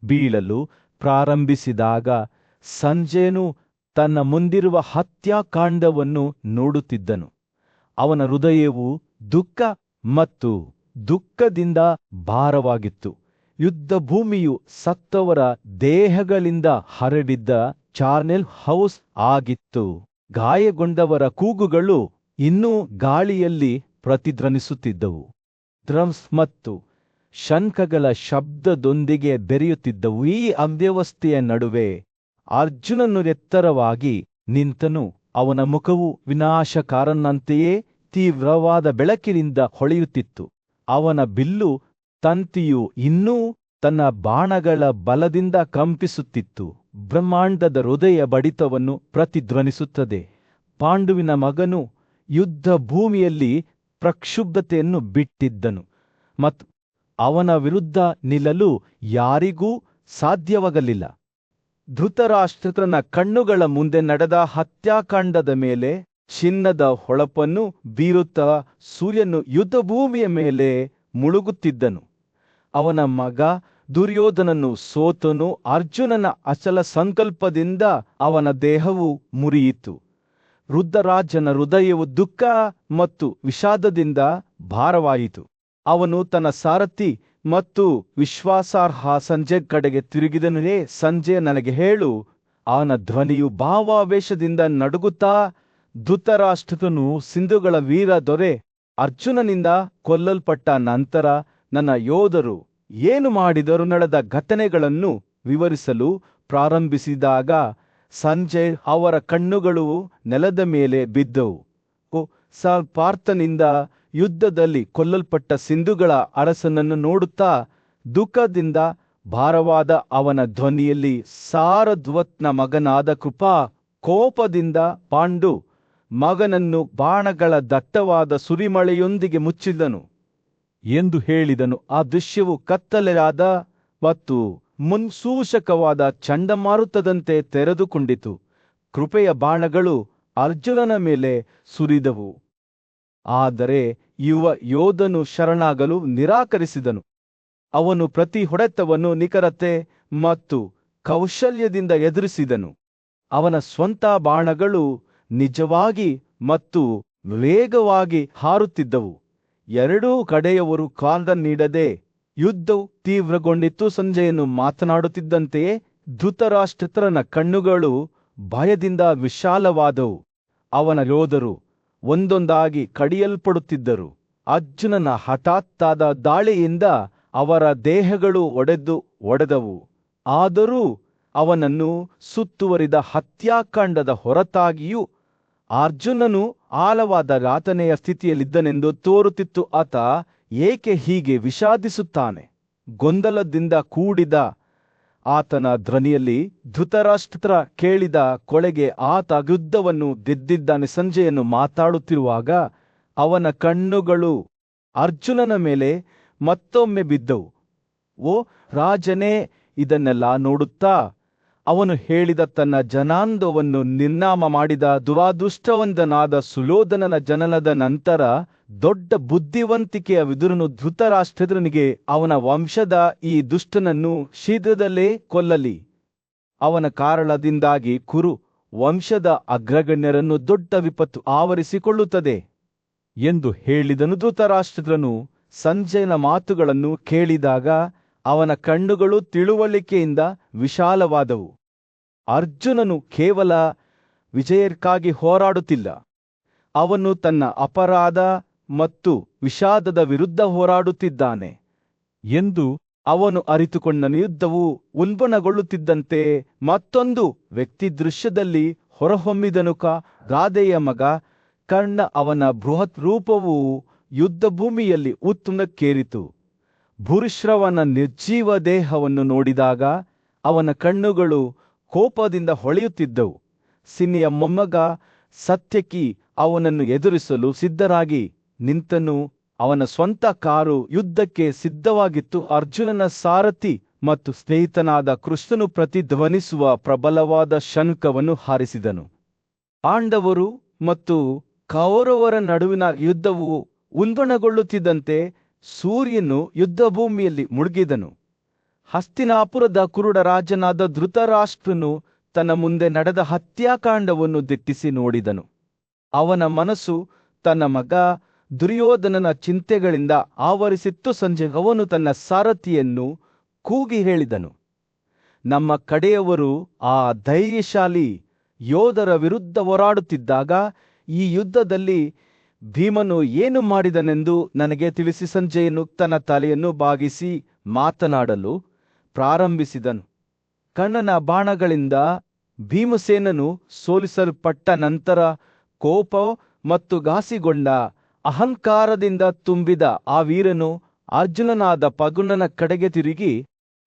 ಬೀಳಲು ಪ್ರಾರಂಭಿಸಿದಾಗ ಸಂಜಯನು ತನ್ನ ಮುಂದಿರುವ ಹತ್ಯಾಕಾಂಡವನ್ನು ನೋಡುತ್ತಿದ್ದನು. ಅವನ ಹೃದಯವು ದುಃಖ ಮತ್ತು ದುಃಖದಿಂದ ಭಾರವಾಗಿತ್ತು. ಯುದ್ಧ ಭೂಮಿಯು ಸತ್ತವರ ದೇಹಗಳಿಂದ ಹರಡಿದ್ದ ಚಾರ್ನೆಲ್ ಹೌಸ್ ಆಗಿತ್ತು. ಗಾಯಗೊಂಡವರ ಕೂಗುಗಳು ಇನ್ನೂ ಗಾಳಿಯಲ್ಲಿ ಪ್ರತಿಧ್ವನಿಸುತ್ತಿದ್ದವು. ಡ್ರಮ್ಸ್ ಮತ್ತು ಶಂಖಗಳ ಶಬ್ದದೊಂದಿಗೆ ಬೆರೆಯುತ್ತಿದ್ದವು. ಈ ಅವ್ಯವಸ್ಥೆಯ ನಡುವೆ ಅರ್ಜುನನು ಎತ್ತರವಾಗಿ ನಿಂತನು. ಅವನ ಮುಖವು ವಿನಾಶಕಾರನಂತೆಯೇ ತೀವ್ರವಾದ ಬೆಳಕಿನಿಂದ ಹೊಳೆಯುತ್ತಿತ್ತು. ಅವನ ಬಿಲ್ಲು ತಂತಿಯು ಇನ್ನೂ ತನ್ನ ಬಾಣಗಳ ಬಲದಿಂದ ಕಂಪಿಸುತ್ತಿತ್ತು. ಬ್ರಹ್ಮಾಂಡದ ಹೃದಯ ಬಡಿತವನ್ನು ಪ್ರತಿಧ್ವನಿಸುತ್ತದೆ. ಪಾಂಡುವಿನ ಮಗನು ಯುದ್ಧ ಭೂಮಿಯಲ್ಲಿ ಪ್ರಕ್ಷುಬ್ಧತೆಯನ್ನು ಬಿಟ್ಟಿದ್ದನು ಮತ್ತು ಅವನ ವಿರುದ್ಧ ನಿಲ್ಲಲು ಯಾರಿಗೂ ಸಾಧ್ಯವಾಗಲಿಲ್ಲ. ಧೃತರಾಷ್ಟ್ರನ ಕಣ್ಣುಗಳ ಮುಂದೆ ನಡೆದ ಹತ್ಯಾಕಾಂಡದ ಮೇಲೆ ಚಿನ್ನದ ಹೊಳಪನ್ನು ಬೀರುತ್ತಾ ಸೂರ್ಯನು ಯುದ್ಧಭೂಮಿಯ ಮೇಲೆ ಮುಳುಗುತ್ತಿದ್ದನು. ಅವನ ಮಗ ದುರ್ಯೋಧನನು ಸೋತನು. ಅರ್ಜುನನ ಅಚಲ ಸಂಕಲ್ಪದಿಂದ ಅವನ ದೇಹವು ಮುರಿಯಿತು. ರುದ್ರರಾಜನ ಹೃದಯವು ದುಃಖ ಮತ್ತು ವಿಷಾದದಿಂದ ಭಾರವಾಯಿತು. ಅವನು ತನ್ನ ಸಾರಥಿ ಮತ್ತು ವಿಶ್ವಾಸಾರ್ಹ ಸಂಜಯ್ ಕಡೆಗೆ ತಿರುಗಿದನೇ. ಸಂಜಯ್, ನನಗೆ ಹೇಳು. ಅವನ ಧ್ವನಿಯು ಭಾವಾವೇಶದಿಂದ ನಡುಗುತ್ತಾ, ಧೃತರಾಷ್ಟ್ರನು ಸಿಂಧುಗಳ ವೀರ ದೊರೆ ಅರ್ಜುನನಿಂದ ಕೊಲ್ಲಲ್ಪಟ್ಟ ನಂತರ ನನ್ನ ಯೋಧರು ಏನು ಮಾಡಿದರೂ ನಡೆದ ಘಟನೆಗಳನ್ನು ವಿವರಿಸಲು ಪ್ರಾರಂಭಿಸಿದಾಗ ಸಂಜಯ್ ಅವರ ಕಣ್ಣುಗಳು ನೆಲದ ಮೇಲೆ ಬಿದ್ದವು. ಪಾರ್ಥನಿಂದ ಯುದ್ಧದಲ್ಲಿ ಕೊಲ್ಲಲ್ಪಟ್ಟ ಸಿಂಧುಗಳ ಅರಸನನ್ನು ನೋಡುತ್ತಾ ದುಃಖದಿಂದ ಭಾರವಾದ ಅವನ ಧ್ವನಿಯಲ್ಲಿ ಸಾರಧ್ವತ್ನ ಮಗನಾದ ಕೃಪಾ ಕೋಪದಿಂದ ಪಾಂಡು ಮಗನನ್ನು ಬಾಣಗಳ ದಟ್ಟವಾದ ಸುರಿಮಳೆಯೊಂದಿಗೆ ಮುಚ್ಚಿದನು ಎಂದು ಹೇಳಿದನು. ಆ ದೃಶ್ಯವು ಕತ್ತಲೆಯಾದ ಮತ್ತು ಮುನ್ಸೂಚಕವಾದ ಚಂಡಮಾರುತದಂತೆ ತೆರೆದುಕೊಂಡಿತು. ಕೃಪೆಯ ಬಾಣಗಳು ಅರ್ಜುನನ ಮೇಲೆ ಸುರಿದವು. ಆದರೆ ಯುವ ಯೋಧನು ಶರಣಾಗಲು ನಿರಾಕರಿಸಿದನು. ಅವನು ಪ್ರತಿ ಹೊಡೆತವನ್ನು ನಿಖರತೆ ಮತ್ತು ಕೌಶಲ್ಯದಿಂದ ಎದುರಿಸಿದನು. ಅವನ ಸ್ವಂತ ಬಾಣಗಳು ನಿಜವಾಗಿ ಮತ್ತು ವೇಗವಾಗಿ ಹಾರುತ್ತಿದ್ದವು. ಎರಡೂ ಕಡೆಯವರು ಕಾಲ ನೀಡದೆ ಯುದ್ಧವು ತೀವ್ರಗೊಂಡಿತು. ಸಂಜಯನು ಮಾತನಾಡುತ್ತಿದ್ದಂತೆಯೇ ಧೃತರಾಷ್ಟ್ರನ ಕಣ್ಣುಗಳು ಭಯದಿಂದ ವಿಶಾಲವಾದವು. ಅವನ ಯೋಧರು ಒಂದೊಂದಾಗಿ ಕಡಿಯಲ್ಪಡುತ್ತಿದ್ದರು. ಅರ್ಜುನನ ಹಠಾತ್ತಾದ ದಾಳಿಯಿಂದ ಅವರ ದೇಹಗಳು ಒಡೆದವು. ಆದರೂ ಅವನನ್ನು ಸುತ್ತುವರಿದ ಹತ್ಯಾಕಾಂಡದ ಹೊರತಾಗಿಯೂ ಅರ್ಜುನನು ಆಳವಾದ ಯಾತನೆಯ ಸ್ಥಿತಿಯಲ್ಲಿದ್ದನೆಂದು ತೋರುತ್ತಿತ್ತು. ಆತ ಏಕೆ ಹೀಗೆ ವಿಷಾದಿಸುತ್ತಾನೆ? ಗೊಂದಲದಿಂದ ಕೂಡಿದ ಆತನ ಧ್ವನಿಯಲ್ಲಿ ಧೃತರಾಷ್ಟ್ರ ಕೇಳಿದ ಕೊಳೆಗೆ ಆತ ಯುದ್ಧವನ್ನು ಗೆದ್ದಿದ್ದಾನೆ. ಸಂಜಯನು ಮಾತಾಡುತ್ತಿರುವಾಗ ಅವನ ಕಣ್ಣುಗಳು ಅರ್ಜುನನ ಮೇಲೆ ಮತ್ತೊಮ್ಮೆ ಬಿದ್ದವು. ಓ ರಾಜನೇ, ಇದನ್ನೆಲ್ಲ ನೋಡುತ್ತಾ ಅವನು ಹೇಳಿದ ತನ್ನ ಜನಾಂಗವನ್ನು ನಿರ್ನಾಮ ಮಾಡಿದ ದುರಾದೃಷ್ಟವಂತನಾದ ಸುಯೋಧನನ ಜನನದ ನಂತರ ದೊಡ್ಡ ಬುದ್ಧಿವಂತಿಕೆಯ ವಿದುರನು ಧೃತರಾಷ್ಟ್ರನಿಗೆ ಅವನ ವಂಶದ ಈ ದುಷ್ಟನನ್ನು ಶೀಘ್ರದಲ್ಲೇ ಕೊಲ್ಲಲಿ. ಅವನ ಕಾರಣದಿಂದಾಗಿ ಕುರು ವಂಶದ ಅಗ್ರಗಣ್ಯರನ್ನು ದೊಡ್ಡ ವಿಪತ್ತು ಆವರಿಸಿಕೊಳ್ಳುತ್ತದೆ ಎಂದು ಹೇಳಿದನು. ಧೃತರಾಷ್ಟ್ರನು ಸಂಜಯನ ಮಾತುಗಳನ್ನು ಕೇಳಿದಾಗ ಅವನ ಕಣ್ಣುಗಳು ತಿಳುವಳಿಕೆಯಿಂದ ವಿಶಾಲವಾದವು. ಅರ್ಜುನನು ಕೇವಲ ವಿಜಯಕ್ಕಾಗಿ ಹೋರಾಡುತ್ತಿಲ್ಲ, ಅವನು ತನ್ನ ಅಪರಾಧ ಮತ್ತು ವಿಷಾದದ ವಿರುದ್ಧ ಹೋರಾಡುತ್ತಿದ್ದಾನೆ ಎಂದು ಅವನು ಅರಿತುಕೊಂಡನು. ಯುದ್ಧವು ಉಲ್ಬಣಗೊಳ್ಳುತ್ತಿದ್ದಂತೆ ಮತ್ತೊಂದು ವ್ಯಕ್ತಿ ದೃಶ್ಯದಲ್ಲಿ ಹೊರಹೊಮ್ಮಿದನು. ಗಾದೆಯ ಮಗ ಕರ್ಣ. ಅವನ ಬೃಹತ್ ರೂಪವು ಯುದ್ಧಭೂಮಿಯಲ್ಲಿ ಉತ್ತುಂಗಕ್ಕೇರಿತು. ಭೂರಿಶ್ರವನ ನಿರ್ಜೀವ ದೇಹವನ್ನು ನೋಡಿದಾಗ ಅವನ ಕಣ್ಣುಗಳು ಕೋಪದಿಂದ ಹೊಳೆಯುತ್ತಿದ್ದವು. ಸಿನಿಯ ಮೊಮ್ಮಗ ಸತ್ಯಕಿ ಅವನನ್ನು ಎದುರಿಸಲು ಸಿದ್ಧರಾಗಿ ನಿಂತನು. ಅವನ ಸ್ವಂತ ಕಾರು ಯುದ್ಧಕ್ಕೆ ಸಿದ್ಧವಾಗಿತ್ತು. ಅರ್ಜುನನ ಸಾರಥಿ ಮತ್ತು ಸ್ನೇಹಿತನಾದ ಕೃಷ್ಣನು ಪ್ರತಿಧ್ವನಿಸುವ ಪ್ರಬಲವಾದ ಶಂಖವನ್ನು ಹಾರಿಸಿದನು. ಪಾಂಡವರು ಮತ್ತು ಕೌರವರ ನಡುವಿನ ಯುದ್ಧವು ಉಲ್ಬಣಗೊಳ್ಳುತ್ತಿದ್ದಂತೆ ಸೂರ್ಯನು ಯುದ್ಧಭೂಮಿಯಲ್ಲಿ ಮುಳುಗಿದನು. ಹಸ್ತಿನಾಪುರದ ಕುರುಡ ರಾಜನಾದ ಧೃತರಾಷ್ಟ್ರನು ತನ್ನ ಮುಂದೆ ನಡೆದ ಹತ್ಯಾಕಾಂಡವನ್ನು ದಿಟ್ಟಿಸಿ ನೋಡಿದನು. ಅವನ ಮನಸ್ಸು ತನ್ನ ಮಗ ದುರ್ಯೋಧನನ ಚಿಂತೆಗಳಿಂದ ಆವರಿಸಿತ್ತು. ಸಂಜೆ ಅವನು ತನ್ನ ಸಾರಥಿಯನ್ನು ಕೂಗಿ ಹೇಳಿದನು, ನಮ್ಮ ಕಡೆಯವರು ಆ ಧೈರ್ಯಶಾಲಿ ಯೋಧರ ವಿರುದ್ಧ ಹೋರಾಡುತ್ತಿದ್ದಾಗ ಈ ಯುದ್ಧದಲ್ಲಿ ಭೀಮನು ಏನು ಮಾಡಿದನೆಂದು ನನಗೆ ತಿಳಿಸಿ ಸಂಜಯನು ತನ್ನ ತಲೆಯನ್ನು ಬಾಗಿಸಿ ಮಾತನಾಡಲು ಪ್ರಾರಂಭಿಸಿದನು. ಕರ್ಣನ ಬಾಣಗಳಿಂದ ಭೀಮಸೇನನು ಸೋಲಿಸಲ್ಪಟ್ಟ ನಂತರ ಕೋಪ ಮತ್ತು ಘಾಸಿಗೊಂಡ ಅಹಂಕಾರದಿಂದ ತುಂಬಿದ ಆ ವೀರನು ಅರ್ಜುನನಾದ ಪಗುಂಡನ ಕಡೆಗೆ ತಿರುಗಿ,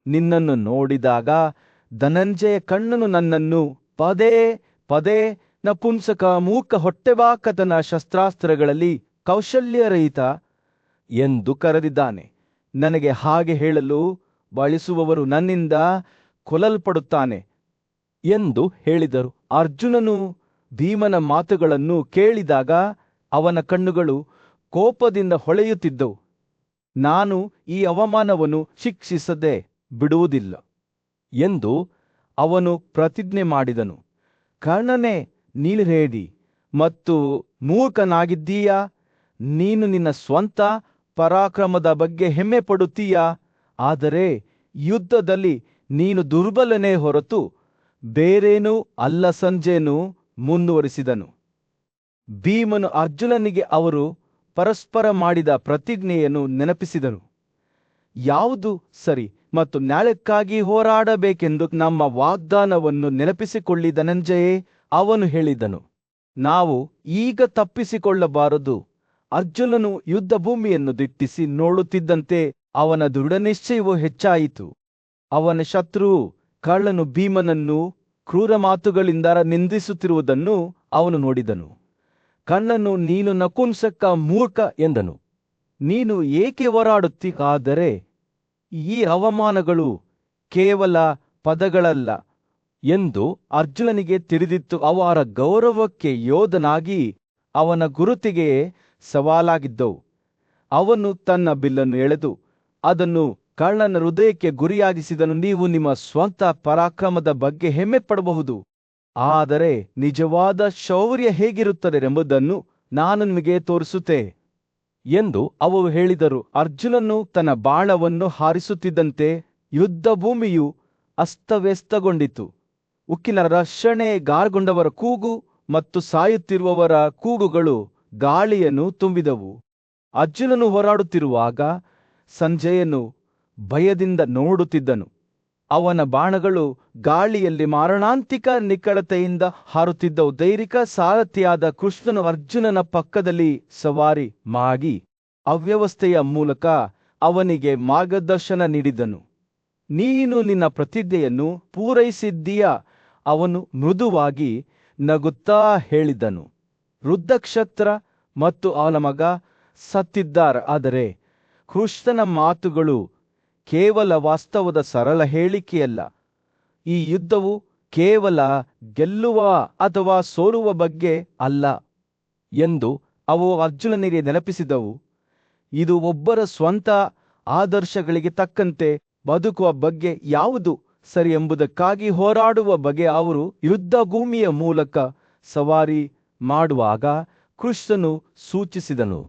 ನಿನ್ನನ್ನು ನೋಡಿದಾಗ ಧನಂಜಯ ಕರ್ಣನು ನನ್ನನ್ನು ಪದೇ ಪದೇ ನಪುಂಸಕ ಮೂಕ ಹೊಟ್ಟೆಬಾಕತನ ಶಸ್ತ್ರಾಸ್ತ್ರಗಳಲ್ಲಿ ಕೌಶಲ್ಯರಹಿತ ಎಂದು ಕರೆದಿದ್ದಾನೆ. ನನಗೆ ಹಾಗೆ ಹೇಳಲು ಬಯಸುವವರು ನನ್ನಿಂದ ಕೊಲ್ಲಲ್ಪಡುತ್ತಾನೆ ಎಂದು ಹೇಳಿದರು. ಅರ್ಜುನನು ಭೀಮನ ಮಾತುಗಳನ್ನು ಕೇಳಿದಾಗ ಅವನ ಕಣ್ಣುಗಳು ಕೋಪದಿಂದ ಹೊಳೆಯುತ್ತಿದ್ದವು. ನಾನು ಈ ಅವಮಾನವನ್ನು ಶಿಕ್ಷಿಸದೆ ಬಿಡುವುದಿಲ್ಲ ಎಂದು ಅವನು ಪ್ರತಿಜ್ಞೆ ಮಾಡಿದನು. ಕರ್ಣನೇ, ನೀನೇಡಿ ಮತ್ತು ಮೂರ್ಖನಾಗಿದ್ದೀಯಾ? ನೀನು ನಿನ್ನ ಸ್ವಂತ ಪರಾಕ್ರಮದ ಬಗ್ಗೆ ಹೆಮ್ಮೆ ಪಡುತ್ತೀಯಾ? ಆದರೆ ಯುದ್ಧದಲ್ಲಿ ನೀನು ದುರ್ಬಲನೇ ಹೊರತು ಬೇರೇನೂ ಅಲ್ಲ. ಸಂಜಯನು ಮುಂದುವರಿಸಿದನು. ಭೀಮನು ಅರ್ಜುನನಿಗೆ ಅವರು ಪರಸ್ಪರ ಮಾಡಿದ ಪ್ರತಿಜ್ಞೆಯನ್ನು ನೆನಪಿಸಿದನು. ಯಾವುದು ಸರಿ ಮತ್ತು ನ್ಯಾಯಕ್ಕಾಗಿ ಹೋರಾಡಬೇಕೆಂದು ನಮ್ಮ ವಾಗ್ದಾನವನ್ನು ನೆನಪಿಸಿಕೊಳ್ಳಿ ಧನಂಜಯೇ, ಅವನು ಹೇಳಿದನು. ನಾವು ಈಗ ತಪ್ಪಿಸಿಕೊಳ್ಳಬಾರದು. ಅರ್ಜುನನು ಯುದ್ಧ ಭೂಮಿಯನ್ನು ದಿಟ್ಟಿಸಿ ನೋಡುತ್ತಿದ್ದಂತೆ ಅವನ ದೃಢನಿಶ್ಚಯವು ಹೆಚ್ಚಾಯಿತು. ಅವನ ಶತ್ರುವು ಕಳ್ಳನು ಭೀಮನನ್ನು ಕ್ರೂರ ಮಾತುಗಳಿಂದ ನಿಂದಿಸುತ್ತಿರುವುದನ್ನು ಅವನು ನೋಡಿದನು. ಕರ್ಣನು, ನೀನು ನಪುಂಸಕ ಮೂರ್ಖ ಎಂದನು. ನೀನು ಏಕೆ ಹೋರಾಡುತ್ತೀ? ಆದರೆ ಈ ಅವಮಾನಗಳು ಕೇವಲ ಪದಗಳಲ್ಲ ಎಂದು ಅರ್ಜುನನಿಗೆ ತಿಳಿದಿತ್ತು. ಅವರ ಗೌರವಕ್ಕೆ ಯೋಧನಾಗಿ ಅವನ ಗುರುತಿಗೆ ಸವಾಲಾಗಿದ್ದವು. ಅವನು ತನ್ನ ಬಿಲ್ಲನ್ನು ಎಳೆದು ಅದನ್ನು ಕರ್ಣನ ಹೃದಯಕ್ಕೆ ಗುರಿಯಾಗಿಸಿದನು. ನೀವು ನಿಮ್ಮ ಸ್ವಂತ ಪರಾಕ್ರಮದ ಬಗ್ಗೆ ಹೆಮ್ಮೆ ಪಡಬಹುದು, ಆದರೆ ನಿಜವಾದ ಶೌರ್ಯ ಹೇಗಿರುತ್ತದೆಂಬುದನ್ನು ನಾನು ನಿಮಗೆ ತೋರಿಸುತ್ತೆ ಎಂದು ಅವರು ಹೇಳಿದರು. ಅರ್ಜುನನು ತನ್ನ ಬಾಣವನ್ನು ಹಾರಿಸುತ್ತಿದ್ದಂತೆ ಯುದ್ಧ ಭೂಮಿಯು ಅಸ್ತವ್ಯಸ್ತಗೊಂಡಿತು. ಉಕ್ಕಿನ ರಕ್ಷಣೆ, ಗಾಯಗೊಂಡವರ ಕೂಗು ಮತ್ತು ಸಾಯುತ್ತಿರುವವರ ಕೂಗುಗಳು ಗಾಳಿಯನ್ನು ತುಂಬಿದವು. ಅರ್ಜುನನು ಹೋರಾಡುತ್ತಿರುವಾಗ ಸಂಜಯನು ಭಯದಿಂದ ನೋಡುತ್ತಿದ್ದನು. ಅವನ ಬಾಣಗಳು ಗಾಳಿಯಲ್ಲಿ ಮಾರಣಾಂತಿಕ ನಿಖರತೆಯಿಂದ ಹಾರುತ್ತಿದ್ದವು. ಧೈರ್ಯಿಕ ಸಾರಥಿಯಾದ ಕೃಷ್ಣನು ಅರ್ಜುನನ ಪಕ್ಕದಲ್ಲಿ ಸವಾರಿ ಮಾಡಿ ಅವ್ಯವಸ್ಥೆಯ ಮೂಲಕ ಅವನಿಗೆ ಮಾರ್ಗದರ್ಶನ ನೀಡಿದನು. ನೀನು ನಿನ್ನ ಪ್ರತಿಜ್ಞೆಯನ್ನು ಪೂರೈಸಿದ್ದೀಯಾ? ಅವನು ಮೃದುವಾಗಿ ನಗುತ್ತಾ ಹೇಳಿದನು. ವೃದ್ಧಕ್ಷತ್ರ ಮತ್ತು ಅವನ ಮಗ ಸತ್ತಿದ್ದಾರೆ, ಆದರೆ ಕೃಷ್ಣನ ಮಾತುಗಳು ಕೇವಲ ವಾಸ್ತವದ ಸರಳ ಹೇಳಿಕೆಯಲ್ಲ. ಈ ಯುದ್ಧವು ಕೇವಲ ಗೆಲ್ಲುವ ಅಥವಾ ಸೋಲುವ ಬಗ್ಗೆ ಅಲ್ಲ ಎಂದು ಅವು ಅರ್ಜುನನಿಗೆ ನೆನಪಿಸಿದವು. ಇದು ಒಬ್ಬರ ಸ್ವಂತ ಆದರ್ಶಗಳಿಗೆ ತಕ್ಕಂತೆ ಬದುಕುವ ಬಗ್ಗೆ, ಯಾವುದು ಸರಿ ಎಂಬುದಕ್ಕಾಗಿ ಹೋರಾಡುವ ಬಗ್ಗೆ. ಅವರು ಯುದ್ಧ ಭೂಮಿಯ ಮೂಲಕ ಸವಾರಿ ಮಾಡುವಾಗ ಕೃಷ್ಣನು ಸೂಚಿಸಿದನು.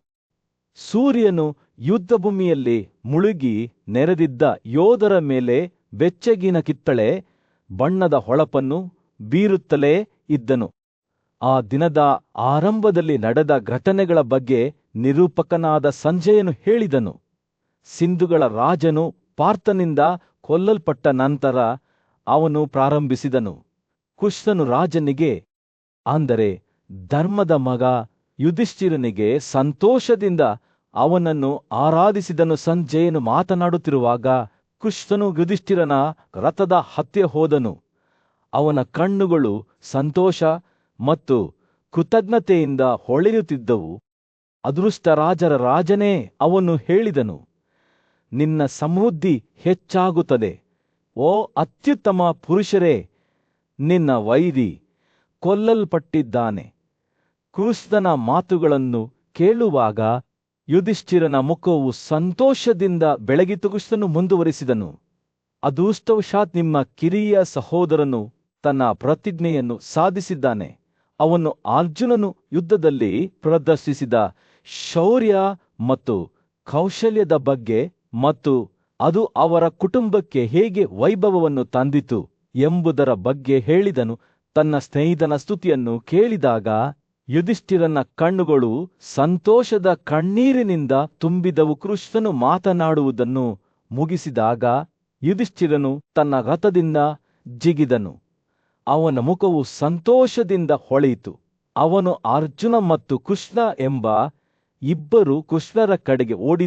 ಸೂರ್ಯನು ಯುದ್ಧಭೂಮಿಯಲ್ಲಿ ಮುಳುಗಿ ನೆರೆದಿದ್ದ ಯೋಧರ ಮೇಲೆ ಬೆಚ್ಚಗಿನ ಕಿತ್ತಳೆ ಬಣ್ಣದ ಹೊಳಪನ್ನು ಬೀರುತ್ತಲೇ ಇದ್ದನು. ಆ ದಿನದ ಆರಂಭದಲ್ಲಿ ನಡೆದ ಘಟನೆಗಳ ಬಗ್ಗೆ ನಿರೂಪಕನಾದ ಸಂಜಯನು ಹೇಳಿದನು. ಸಿಂಧುಗಳ ರಾಜನು ಪಾರ್ಥನಿಂದ ಕೊಲ್ಲಲ್ಪಟ್ಟ ನಂತರ ಅವನು ಪ್ರಾರಂಭಿಸಿದನು. ಕೃಷ್ಣನು ರಾಜನಿಗೆ, ಅಂದರೆ ಧರ್ಮದ ಮಗ ಯುಧಿಷ್ಠಿರನಿಗೆ ಸಂತೋಷದಿಂದ ಅವನನ್ನು ಆರಾಧಿಸಿದನು. ಸಂಜಯನು ಮಾತನಾಡುತ್ತಿರುವಾಗ ಕೃಷ್ಣನು ಯುಧಿಷ್ಠಿರನ ರಥದ ಹತ್ತಿರ ಹೋದನು. ಅವನ ಕಣ್ಣುಗಳು ಸಂತೋಷ ಮತ್ತು ಕೃತಜ್ಞತೆಯಿಂದ ಹೊಳೆಯುತ್ತಿದ್ದವು. ಅದೃಷ್ಟ ರಾಜರ ರಾಜನೇ, ಅವನು ಹೇಳಿದನು, ನಿನ್ನ ಸಮೃದ್ಧಿ ಹೆಚ್ಚಾಗುತ್ತದೆ. ಓ ಅತ್ಯುತ್ತಮ ಪುರುಷರೇ, ನಿನ್ನ ವೈರಿ ಕೊಲ್ಲಲ್ಪಟ್ಟಿದ್ದಾನೆ. ಕೃಷ್ಣನ ಮಾತುಗಳನ್ನು ಕೇಳುವಾಗ ಯುಧಿಷ್ಠಿರನ ಮುಖವು ಸಂತೋಷದಿಂದ ಬೆಳಗಿತು. ಕೃಷ್ಣನು ಮುಂದುವರಿಸಿದನು, ಅದೃಷ್ಟವಶಾತ್ ನಿಮ್ಮ ಕಿರಿಯ ಸಹೋದರನು ತನ್ನ ಪ್ರತಿಜ್ಞೆಯನ್ನು ಸಾಧಿಸಿದ್ದಾನೆ. ಅವನು ಅರ್ಜುನನು ಯುದ್ಧದಲ್ಲಿ ಪ್ರದರ್ಶಿಸಿದ ಶೌರ್ಯ ಮತ್ತು ಕೌಶಲ್ಯದ ಬಗ್ಗೆ ಮತ್ತು ಅದು ಅವರ ಕುಟುಂಬಕ್ಕೆ ಹೇಗೆ ವೈಭವವನ್ನು ತಂದಿತು ಎಂಬುದರ ಬಗ್ಗೆ ಹೇಳಿದನು. ತನ್ನ ಸ್ನೇಹಿತನ ಸ್ತುತಿಯನ್ನು ಕೇಳಿದಾಗ ಯುಧಿಷ್ಠಿರನ ಕಣ್ಣುಗಳು ಸಂತೋಷದ ಕಣ್ಣೀರಿನಿಂದ ತುಂಬಿದವು. ಕೃಷ್ಣನು ಮಾತನಾಡುವುದನ್ನು ಮುಗಿಸಿದಾಗ ಯುಧಿಷ್ಠಿರನು ತನ್ನ ರಥದಿಂದ ಜಿಗಿದನು. ಅವನ ಮುಖವು ಸಂತೋಷದಿಂದ ಹೊಳೆಯಿತು. ಅವನು ಅರ್ಜುನ ಮತ್ತು ಕೃಷ್ಣ ಎಂಬ ಇಬ್ಬರು ಕೃಷ್ಣರ ಕಡೆಗೆ ಓಡಿ